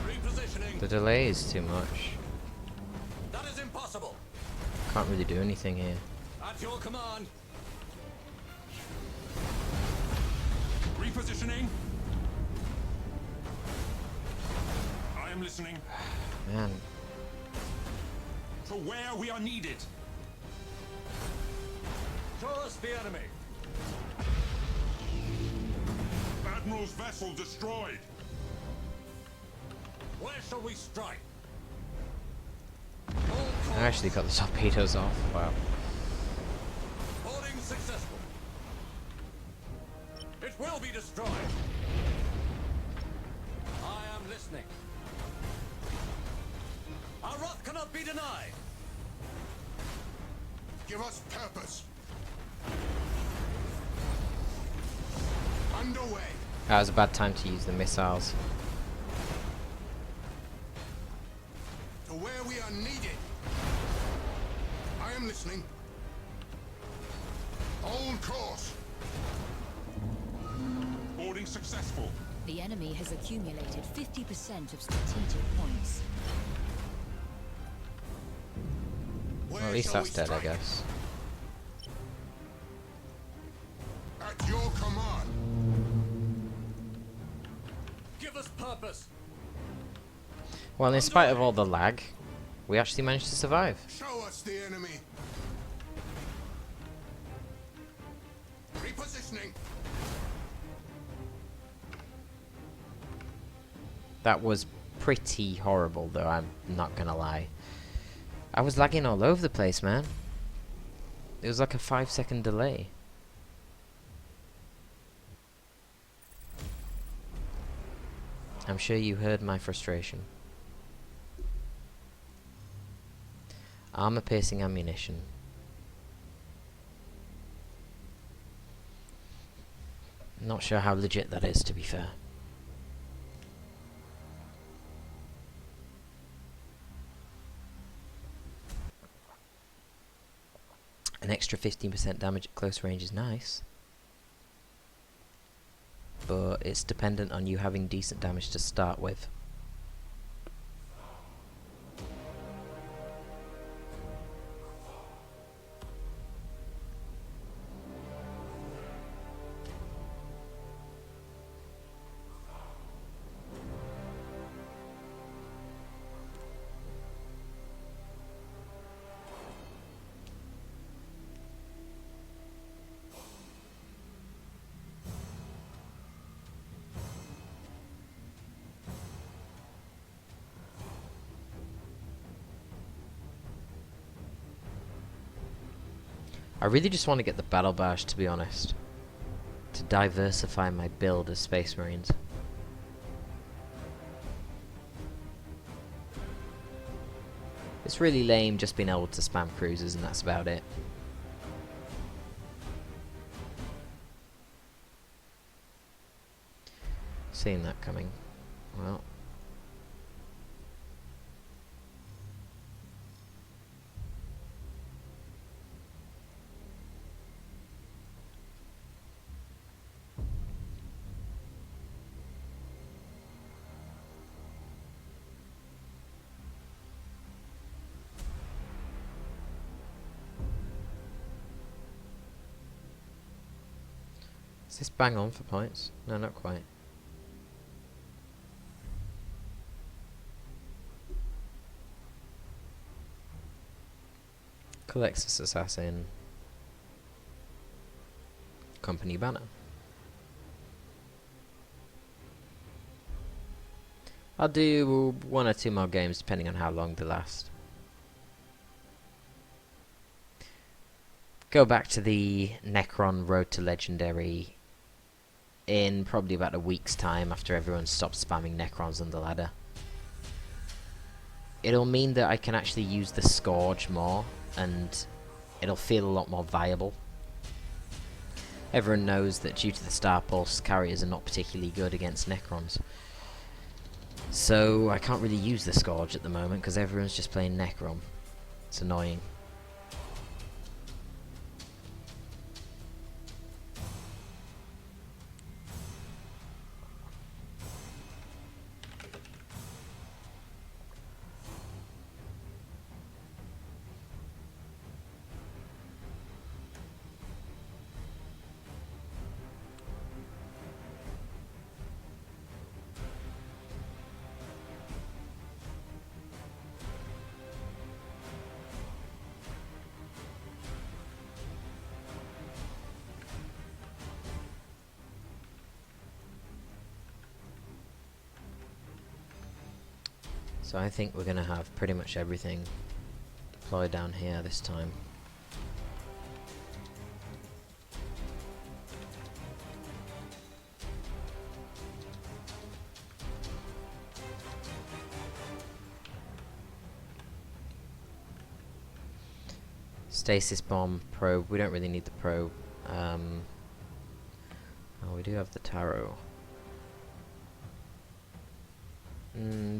Repositioning. The delay is too much. That is impossible. Can't really do anything here. At your command. Repositioning. I am listening. Man, To where we are needed. Show us the enemy. Admiral's vessel destroyed. Where shall we strike? I actually got the torpedoes off. Wow. Boarding successful. It will be destroyed. I am listening. Our wrath cannot be denied. Give us purpose. Underway. That was a bad time to use the missiles. To where we are needed. I am listening. Hold course. Boarding successful. The enemy has accumulated 50% of strategic points. Where Well, at least shall that's we dead, I strike? guess. At your command. Give us purpose. Well, in spite of all the lag, we actually managed to survive. Show us the enemy. Repositioning. That was pretty horrible, though, I'm not gonna lie. I was lagging all over the place, man. It was like a 5-second delay. I'm sure you heard my frustration. Armor-piercing ammunition. Not sure how legit that is, to be fair. An extra 15% damage at close range is nice. But it's dependent on you having decent damage to start with. I really just want to get the Battle Barge, to be honest, to diversify my build as Space Marines. It's really lame just being able to spam cruisers and that's about it. Seeing that coming. Well. Is this bang on for points? No, not quite. Colexus Assassin. Company banner. I'll do 1 or 2 more games depending on how long they last. Go back to the Necron Road to Legendary in probably about a week's time after everyone stops spamming Necrons on the ladder. It'll mean that I can actually use the Scourge more and it'll feel a lot more viable. Everyone knows that due to the Star Pulse, carriers are not particularly good against Necrons. So I can't really use the Scourge at the moment because everyone's just playing Necron. It's annoying. So I think we're going to have pretty much everything deployed down here this time. Stasis bomb, probe. We don't really need the probe. Oh, we do have the tarot.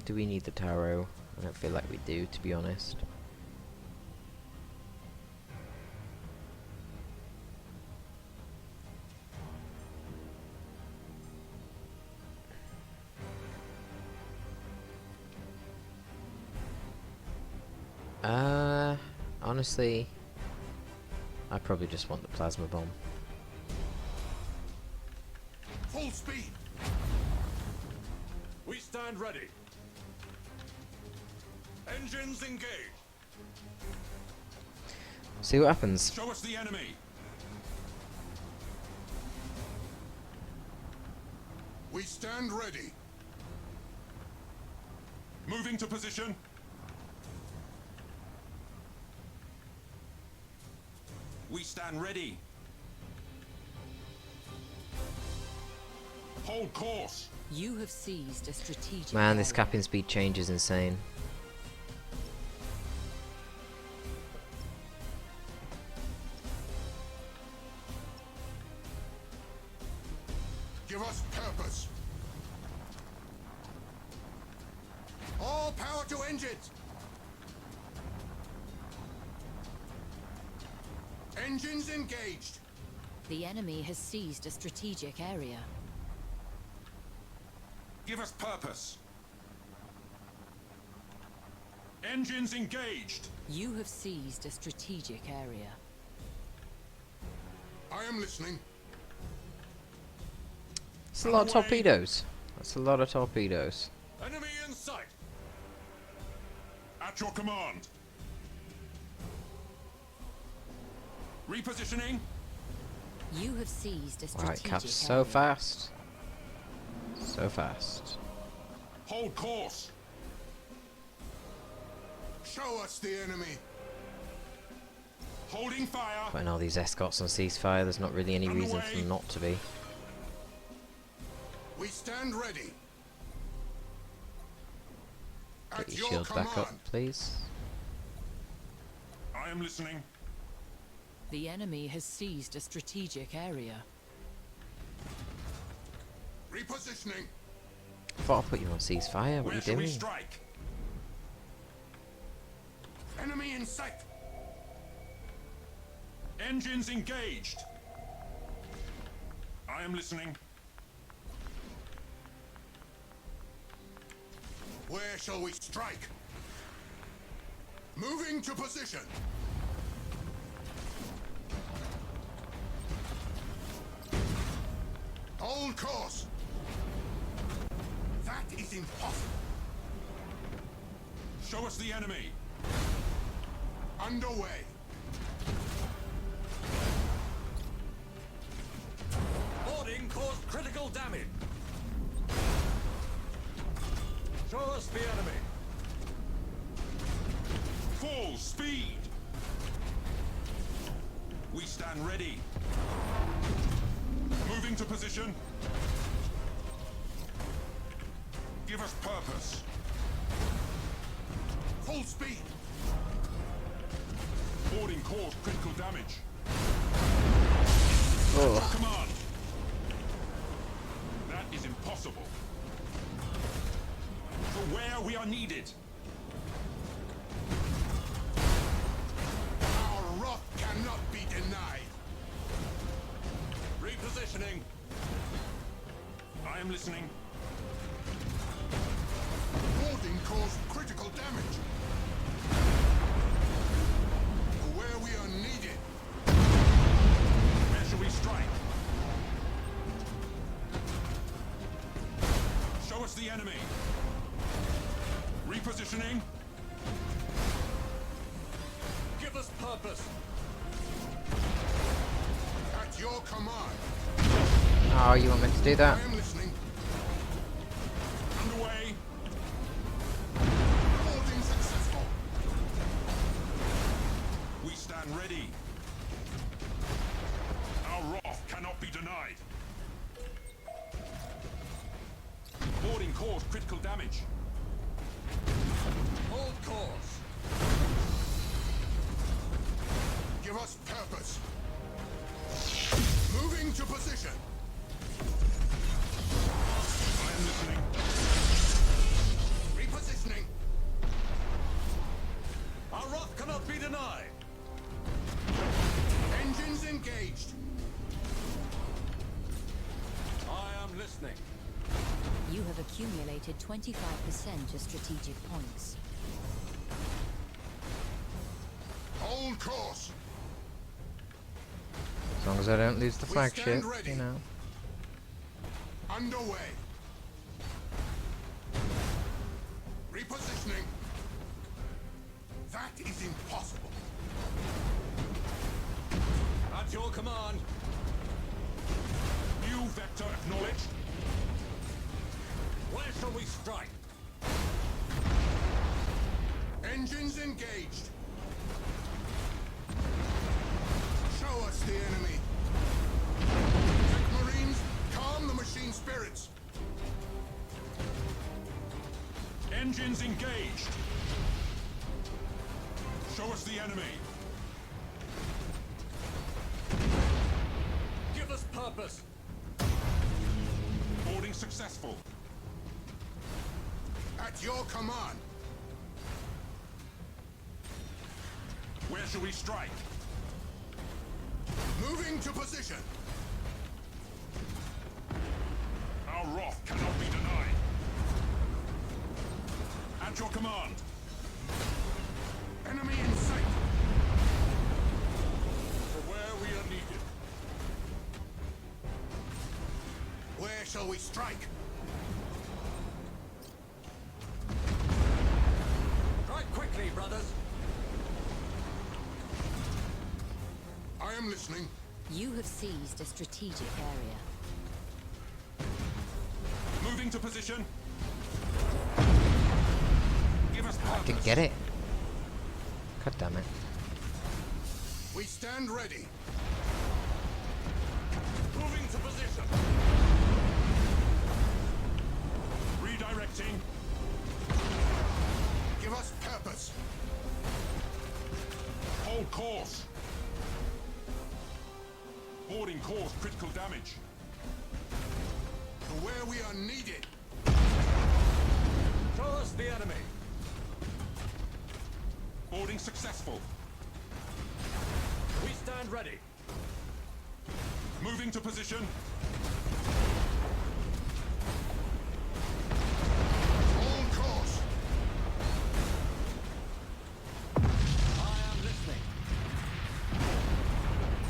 Do we need the tarot? I don't feel like we do, to be honest. Honestly, I probably just want the plasma bomb. Full speed. We stand ready. Engines engaged. See what happens. Show us the enemy. We stand ready. Moving to position. We stand ready. Hold course. You have seized a strategic Man, this area. capping speed change is insane. Give us purpose. All power to engines. Engines engaged. The enemy has seized a strategic area. Give us purpose. Engines engaged. You have seized a strategic area. I am listening. That's a lot of torpedoes. That's a lot of torpedoes. Enemy in sight. At your command. Repositioning. You have seized a Wow, it strategic caps so area. fast. So fast. Hold course. Show us the enemy. Holding fire. Putting all these escorts on ceasefire, there's not really any reason for them not to be. We stand ready. Get At your your shield back up, command. please. I am listening. The enemy has seized a strategic area. Repositioning. I thought I put you on ceasefire, what are Where you shall we doing? strike? Enemy in sight. Engines engaged. I am listening. Where shall we strike? Moving to position. Hold course. That is impossible. Show us the enemy. Underway. Boarding caused critical damage. Show us the enemy. Full speed. We stand ready. Moving to position. Give us purpose. Full speed. Boarding caused critical damage. Oh, Command. That is impossible. For where we are needed. Our wrath cannot be denied. Repositioning. I am listening. Boarding caused critical damage. For where we are needed. Where shall we strike? Show us the enemy. Repositioning. Give us purpose. At your command. oh, you want me to do that? I am listening. Underway. Boarding successful. We stand ready. Our wrath cannot be denied. Boarding caused critical damage. Hold course. Give us purpose. Moving to position. I am listening. Repositioning. Our wrath cannot be denied. Engines engaged. I am listening. You have accumulated 25% of strategic points. Hold course. As long as I don't lose the We flagship, stand ready. you know. Underway. Repositioning. That is impossible. At your command. New vector acknowledged. Where shall we strike? Engines engaged. Show us the enemy. Tech Marines, calm the machine spirits. Engines engaged. Show us the enemy. Give us purpose. Boarding successful. At your command. Where shall we strike? Moving to position. Our wrath cannot be denied. At your command. Enemy in sight. For where we are needed. Where shall we strike? Strike quickly, brothers. I am listening. You have seized a strategic area. Moving to position. Give us I purpose. didn't get it. God damn it. We stand ready. Moving to position. Redirecting. Give us purpose. Hold course. Boarding caused critical damage. To where we are needed. Show us the enemy. Boarding successful. We stand ready. Moving to position. Hold course. I am listening.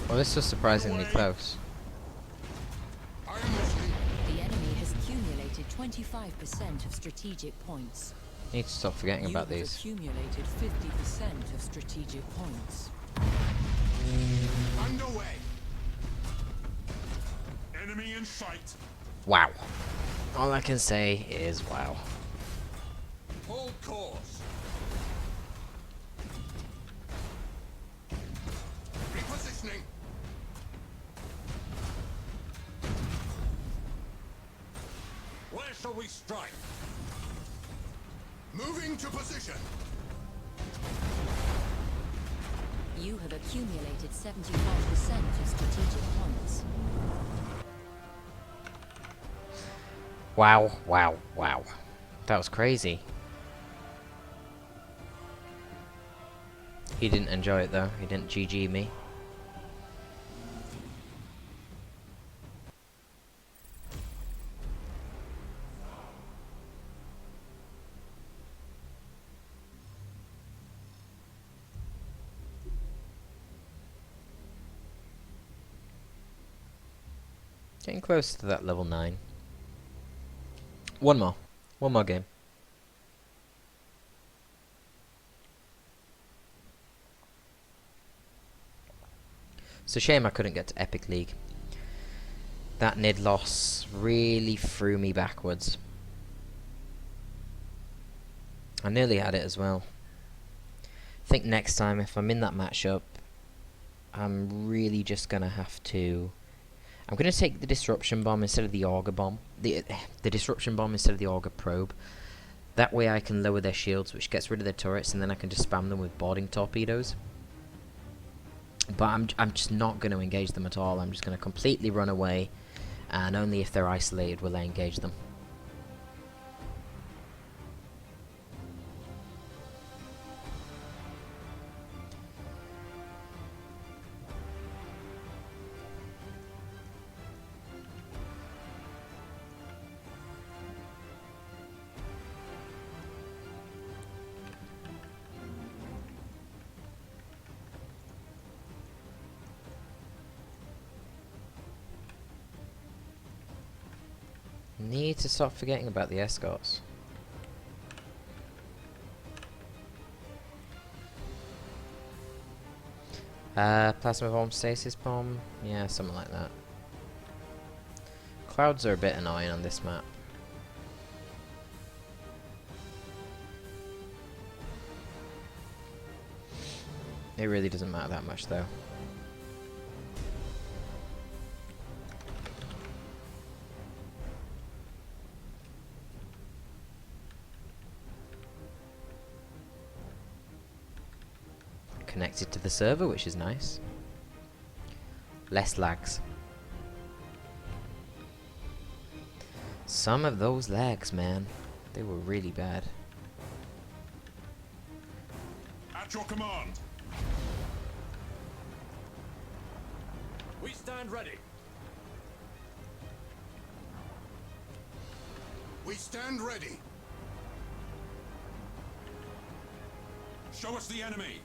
Well, this was surprisingly close. I am listening. The enemy has accumulated 25% of strategic points. Need to stop forgetting You about have these. accumulated 50% of strategic points. Underway. Enemy in sight. Wow. All I can say is wow. Hold course. Repositioning. Where shall we strike? Moving to position. You have accumulated 75% of strategic points. Wow, wow, wow. That was crazy. He didn't enjoy it though. He didn't GG me. Getting close to that level 9. One more. One more game. It's a shame I couldn't get to Epic League. That NID loss really threw me backwards. I nearly had it as well. I think next time if I'm in that matchup, I'm really just going to have to... I'm going to take the Disruption Bomb instead of the Auger Bomb. The Disruption Bomb instead of the Auger Probe. That way I can lower their shields, which gets rid of their turrets, and then I can just spam them with boarding torpedoes. But I'm just not going to engage them at all. I'm just going to completely run away, and only if they're isolated will I engage them. Need to stop forgetting about the escorts. Plasma bomb, stasis bomb, yeah, something like that. Clouds are a bit annoying on this map. It really doesn't matter that much though. connected to the server, which is nice. Less lags. Some of those lags, man, they were really bad. At your command. We stand ready. We stand ready. Show us the enemy.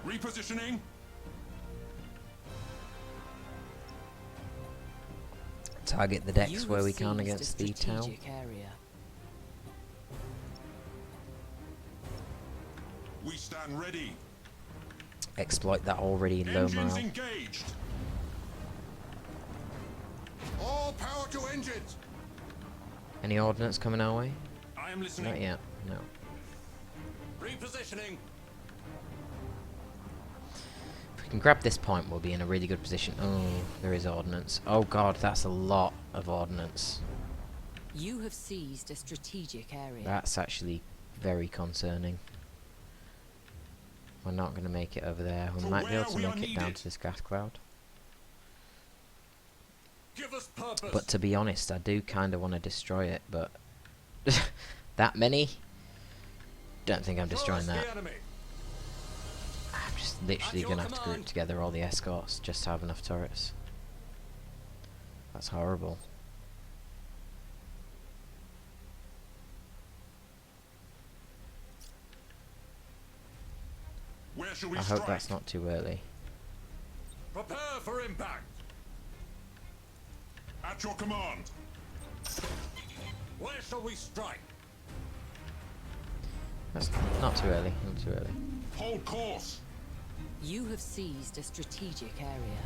Repositioning. Target the decks You where have we can seized a against the town. strategic area. We stand ready. Exploit that already low Engines morale. engaged. All power to engines. Any ordnance coming our way? I am listening. Not yet. No. Repositioning. If we can grab this point, we'll be in a really good position. Oh, there is ordnance. Oh god, that's a lot of ordnance. You have seized a strategic area. That's actually very concerning. We're not going to make it over there. We For might be able where to we are make it down needed. to this gas cloud. Give us purpose. But to be honest, I do kind of want to destroy it, but that many? Don't think I'm Show destroying us that. the enemy. I'm just literally At going to your have to group command. together all the escorts just to have enough turrets. That's horrible. Where shall we I strike? hope that's not too early. Prepare for impact. At your command. Where shall we strike? That's not too early. Not too early. Hold course. You have seized a strategic area.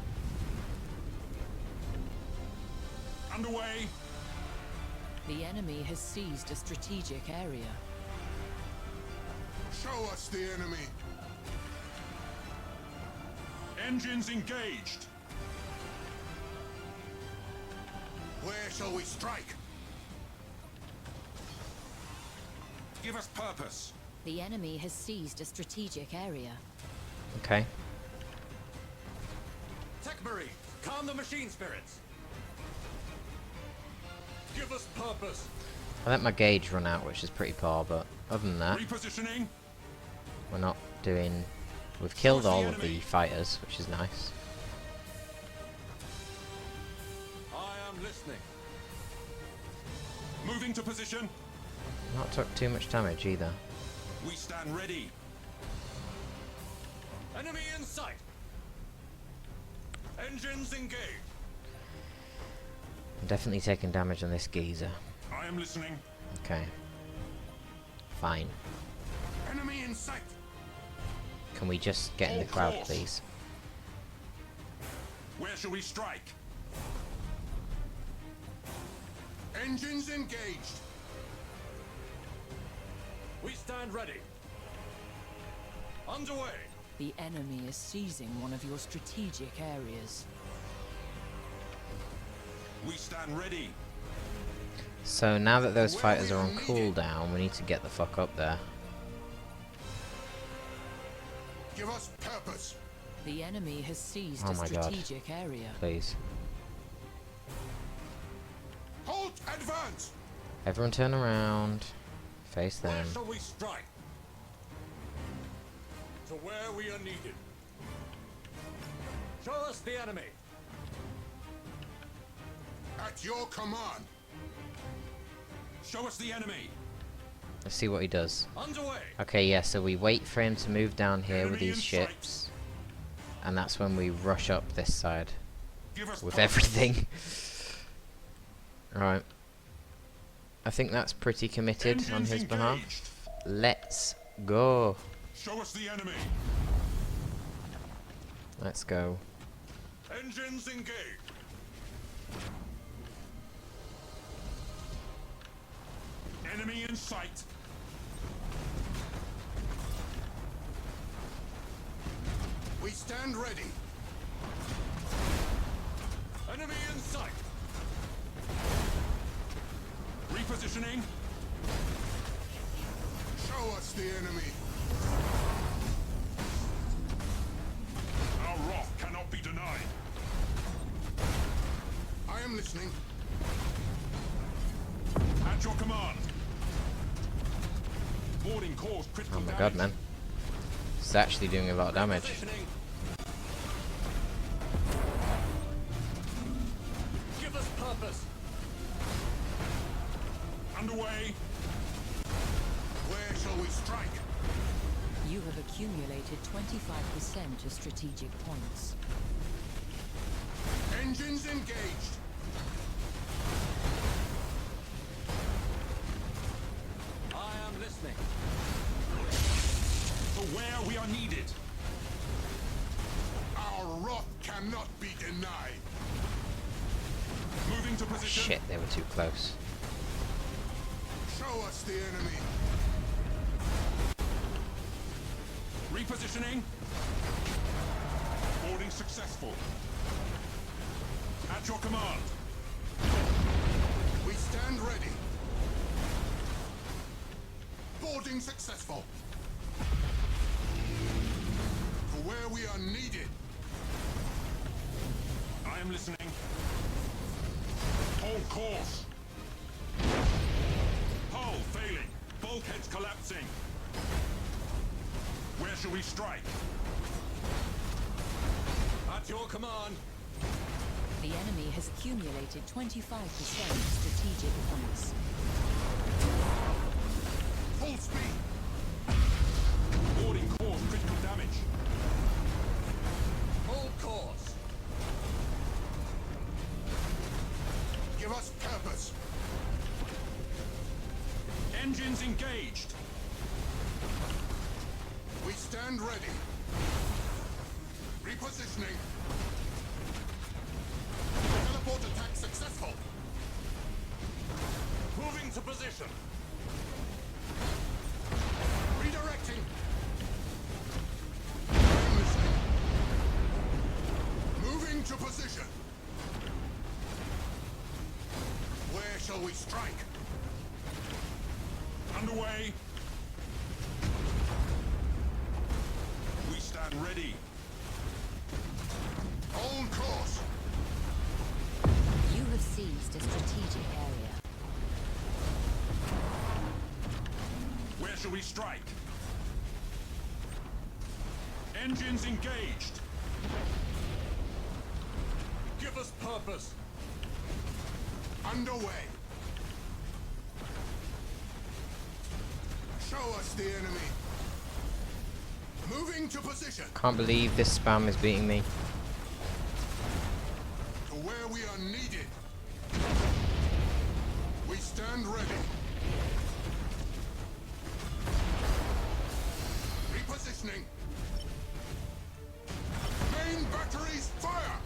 Underway. The enemy has seized a strategic area. Show us the enemy. Engines engaged. Where shall we strike? Give us purpose. The enemy has seized a strategic area. Okay. Tech Marine, calm the machine spirits. Give us purpose. I let my gauge run out, which is pretty poor, but other than that, Repositioning. we're not doing... We've killed Towards the all of the enemy. fighters, which is nice. I am listening. Moving to position. Not took too much damage either. We stand ready. Enemy in sight. Engines engaged. I'm definitely taking damage on this geezer. I am listening. Okay. Fine. Enemy in sight. Can we just get in the Hold cloud, course. please? Where shall we strike? Engines engaged. We stand ready. Underway. The enemy is seizing one of your strategic areas. We stand ready. So now that those Where fighters we are are on needed. cooldown, we need to get the fuck up there. Give us purpose. The enemy has seized Oh a my God. strategic area. Please. Halt! Advance! Everyone turn around. Face Where them. shall we strike? To where we are needed. Show us the enemy. At your command. Show us the enemy. Let's see what he does. Underway. Okay, yeah, so we wait for him to move down here with Enemy these in sight. ships. And that's when we rush up this side Give us with purpose. everything. Alright. I think that's pretty committed on Engines his behalf. engaged. Let's go. Show us the enemy. Let's go. Engines engaged. Enemy in sight. We stand ready. Enemy in sight. Repositioning. Show us the enemy. am listening. At your command. Boarding caused critical Oh my damage. god, man. It's actually doing a lot of damage. Positioning. Give us purpose. Underway. Where shall we strike? You have accumulated 25% of strategic points. Engines engaged. I am listening. For where we are needed. Our wrath cannot be denied. Moving to position. Shit, they were too close. Show us the enemy. Repositioning. Boarding successful. At your command. We stand ready. Boarding successful. For where we are needed. I am listening. Hold course. Hull failing. Bulkheads collapsing. Where shall we strike? At your command. The enemy has accumulated 25% strategic points. Full speed. Boarding caused critical damage. Hold course. Give us purpose. Engines engaged. We stand ready. Repositioning. Teleport attack successful. Moving to position. Redirecting. I'm listening. Moving to position. Where shall we strike? Underway. We stand ready. Hold course. You have seized a strategic area. Where shall we strike? Engines engaged. Give us purpose. Underway. Show us the enemy. Moving to position. Can't believe this spam is beating me. To where we are needed. We stand ready. Repositioning. Main batteries fire!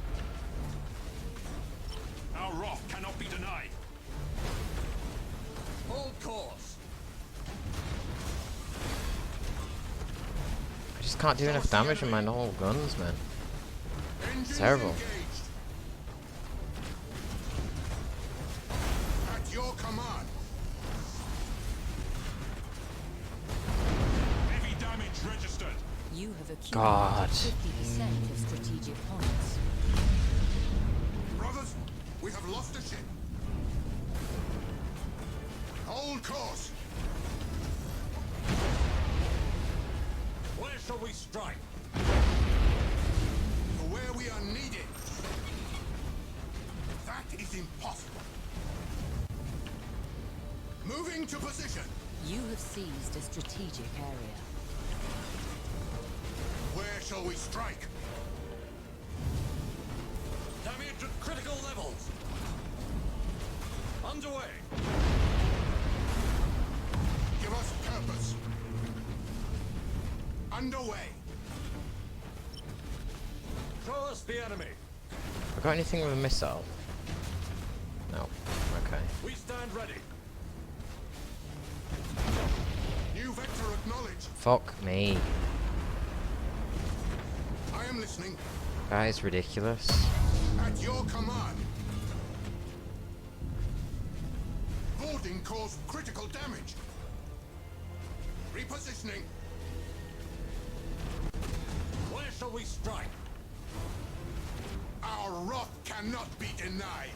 Our wrath cannot be denied. Hold course. I just can't do enough damage with my normal guns, man. Engines Terrible. engaged. At your command. Heavy damage registered. You have accumulated God. 50% of strategic points. Brothers, we have lost a ship. Hold course. Where shall we strike? To where we are needed. That is impossible. Moving to position. You have seized a strategic area. Where shall we strike? Damage at critical levels. Underway. Give us purpose. Underway. Show us the enemy. I got anything with a missile? No. Okay. We stand ready. New vector acknowledged. Fuck me. I am listening. That is ridiculous. At your command. Boarding caused critical damage. Repositioning. Where shall we strike? Our wrath cannot be denied.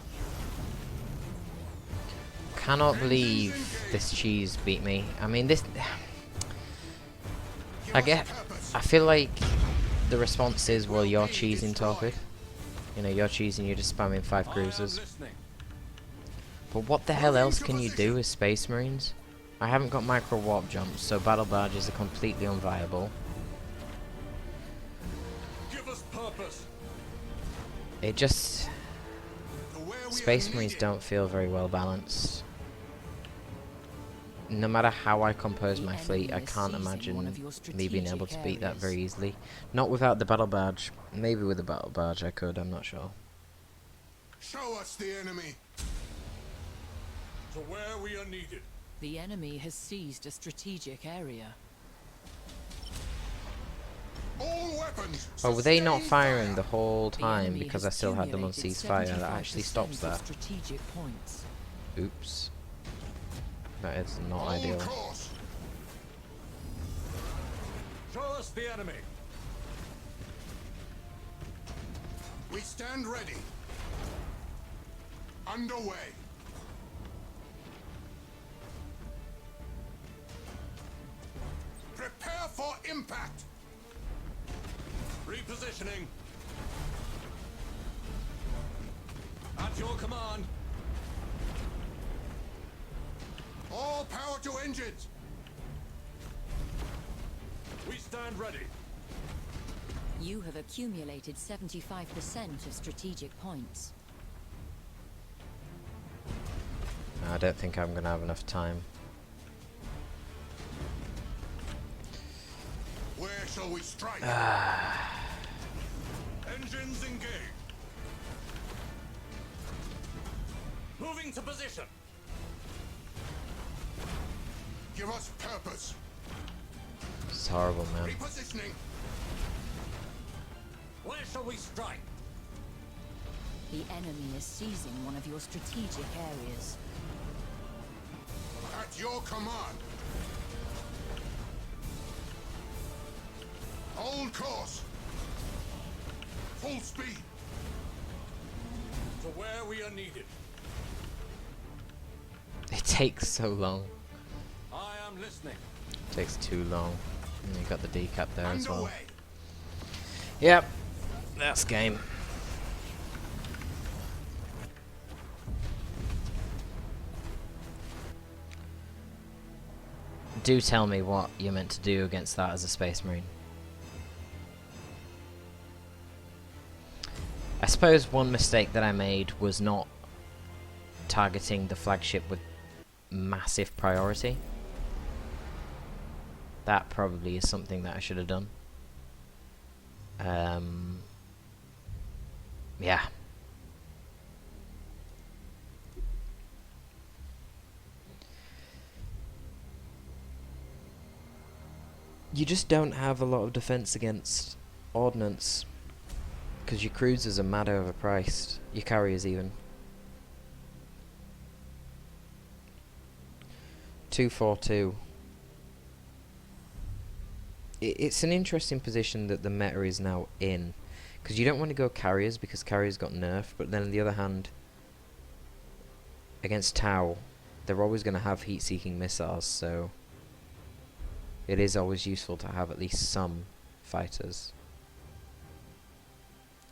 cannot believe this cheese beat me. I mean, this... I feel like the response is, well, you're cheesing Torpid. You know, you're cheesing, you're just spamming 5 cruisers. But what the hell else can you do as Space Marines? I haven't got micro warp jumps, so battle barges are completely unviable. Give us purpose. It just... Space Marines don't feel very well balanced. No matter how I compose my fleet, I can't imagine me being able to beat that very easily. Not without the battle barge. Maybe with the battle barge I could, I'm not sure. Show us the enemy. To where we are needed. The enemy has seized a strategic area. All weapons. Oh, were they not sustain firing fire. the whole The time enemy because has I still had them on accumulated ceasefire? That actually 75% stops of that. strategic points. Oops. That is not All ideal. course. Show us the enemy. We stand ready. Underway. Prepare for impact. Repositioning. At your command. All power to engines. We stand ready. You have accumulated 75% of strategic points. I don't think I'm going to have enough time. Where shall we strike? Engines engaged. Moving to position. Give us purpose. It's horrible, man. Repositioning. Where shall we strike? The enemy is seizing one of your strategic areas. At your command. Hold course. Full speed. To where we are needed. It takes so long. I am listening. It takes too long. And you got the decap there as well. Underway. Yep. That's game. Do tell me what you're meant to do against that as a Space Marine. I suppose one mistake that I made was not targeting the flagship with massive priority. That probably is something that I should have done. Yeah. You just don't have a lot of defense against ordnance because your cruisers are mad overpriced. Your carriers even. 242. It's an interesting position that the meta is now in, because you don't want to go carriers because carriers got nerfed, but then on the other hand, against Tau, they're always going to have heat-seeking missiles, so it is always useful to have at least some fighters.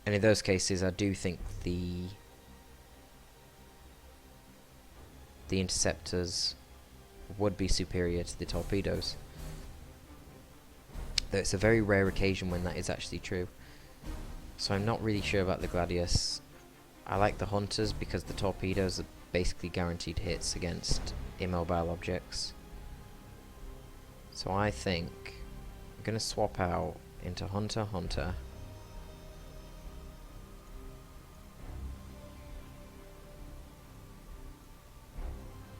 And in those cases, I do think the interceptors would be superior to the torpedoes. Though it's a very rare occasion when that is actually true. So I'm not really sure about the Gladius. I like the Hunters because the torpedoes are basically guaranteed hits against immobile objects. So I think I'm going to swap out into Hunter, Hunter.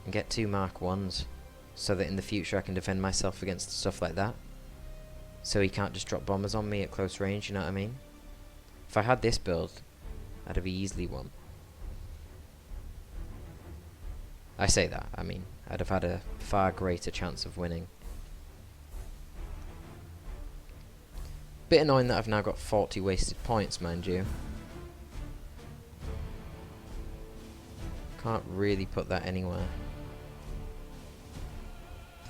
And get 2 Mark 1s so that in the future I can defend myself against stuff like that. So he can't just drop bombers on me at close range, you know what I mean? If I had this build, I'd have easily won. I say that, I mean, I'd have had a far greater chance of winning. Bit annoying that I've now got 40 wasted points, mind you. Can't really put that anywhere.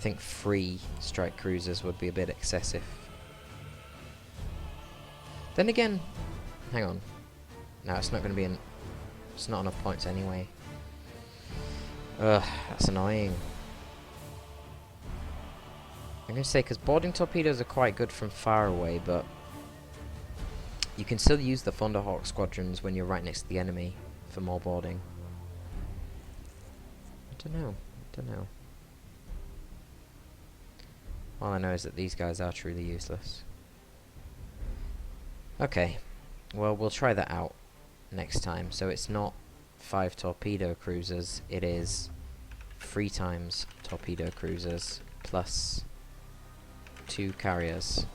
think 3 strike cruisers would be a bit excessive. Then again, hang on. No, it's not going to be it's not enough points anyway. Ugh, that's annoying. I'm going to say, because boarding torpedoes are quite good from far away, but you can still use the Thunderhawk squadrons when you're right next to the enemy for more boarding. I don't know. All I know is that these guys are truly useless. Okay, well, we'll try that out next time. So it's not 5 torpedo cruisers, it is 3 times torpedo cruisers plus 2 carriers.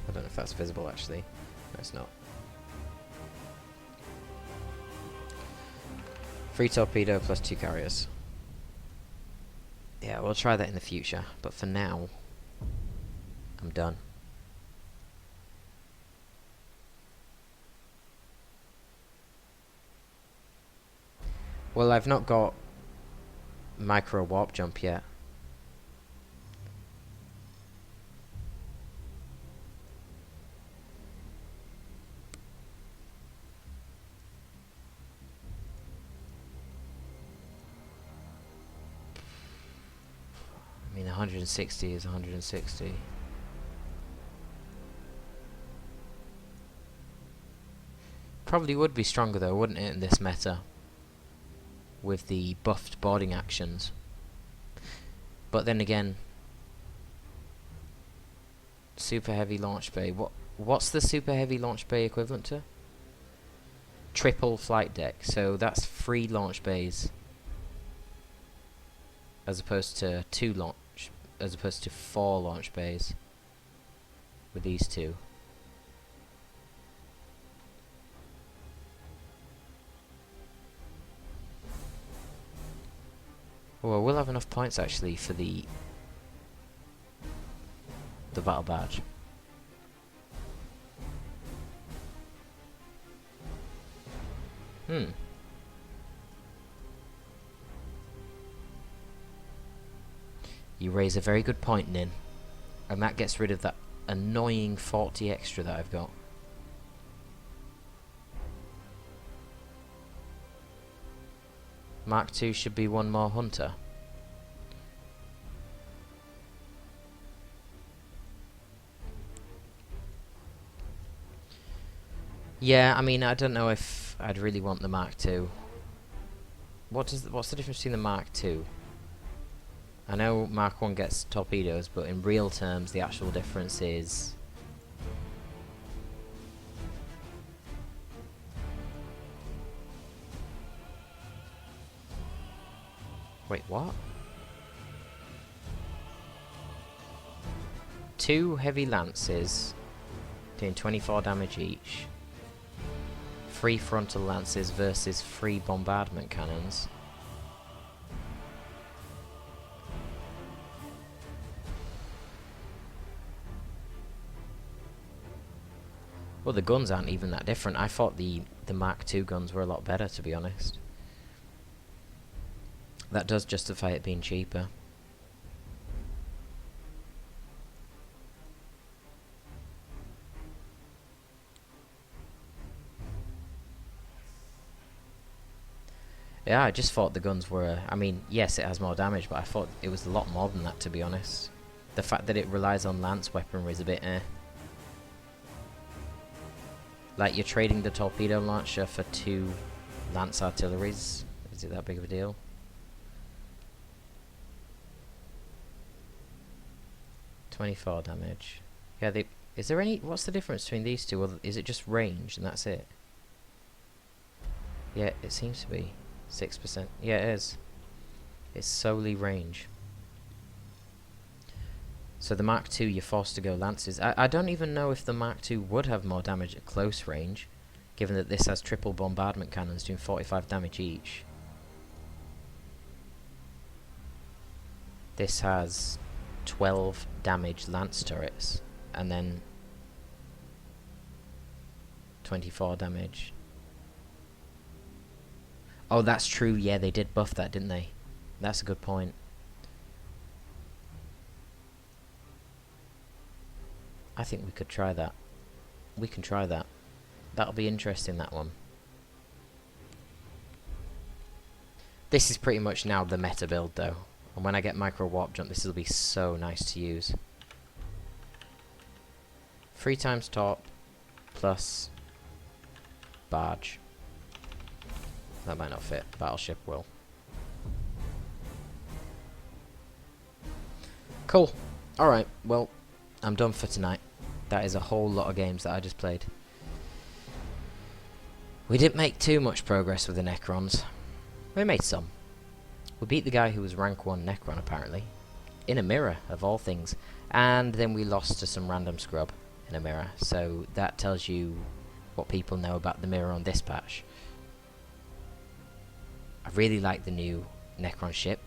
I don't know if that's visible actually. No, it's not. 3 torpedo plus 2 carriers. Yeah, we'll try that in the future, but for now, I'm done. Well, I've not got micro warp jump yet. I mean, 160 is 160. Probably would be stronger though, wouldn't it, in this meta? With the buffed boarding actions. But then again, super heavy launch bay. What's the super heavy launch bay equivalent to? Triple flight deck. So that's 3 launch bays as opposed to 4 launch bays with these 2. Well, we'll have enough points actually for the battle badge. You raise a very good point, Nin. And that gets rid of that annoying 40 extra that I've got. Mark II should be 1 more hunter. Yeah, I mean, I don't know if I'd really want the Mark II. What's the difference between the Mark II? I know Mark 1 gets torpedoes, but in real terms, the actual difference is... Wait, what? 2 heavy lances doing 24 damage each. 3 frontal lances versus 3 bombardment cannons. Well, the guns aren't even that different. I thought the Mark II guns were a lot better, to be honest. That does justify it being cheaper. Yeah, I just thought the guns were... I mean, yes, it has more damage, but I thought it was a lot more than that, to be honest. The fact that it relies on lance weaponry is a bit Like, you're trading the torpedo launcher for 2 lance artilleries. Is it that big of a deal? .24 damage. Yeah, is there any... What's the difference between these 2? Or is it just range and that's it? Yeah, it seems to be 6%. Yeah, it is. It's solely range. So the Mark II, you're forced to go lances. I don't even know if the Mark II would have more damage at close range, given that this has triple bombardment cannons doing 45 damage each. This has 12 damage lance turrets, and then 24 damage. Oh, that's true, yeah, they did buff that, didn't they? That's a good point. I think we could try that. We can try that. That'll be interesting, that one. This is pretty much now the meta build, though. And when I get micro warp jump, this will be so nice to use. 3 times top plus barge. That might not fit. Battleship will. Cool. Alright, well, I'm done for tonight. That is a whole lot of games that I just played. We didn't make too much progress with the Necrons. We made some. We beat the guy who was rank 1 Necron, apparently. In a mirror, of all things. And then we lost to some random scrub in a mirror. So that tells you what people know about the mirror on this patch. I really like the new Necron ship.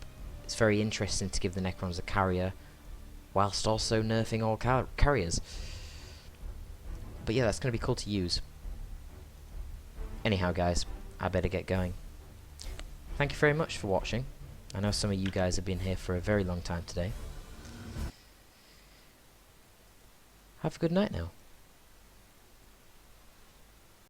It's very interesting to give the Necrons a carrier, whilst also nerfing all carriers. But yeah, that's going to be cool to use. Anyhow, guys, I better get going. Thank you very much for watching. I know some of you guys have been here for a very long time today. Have a good night now.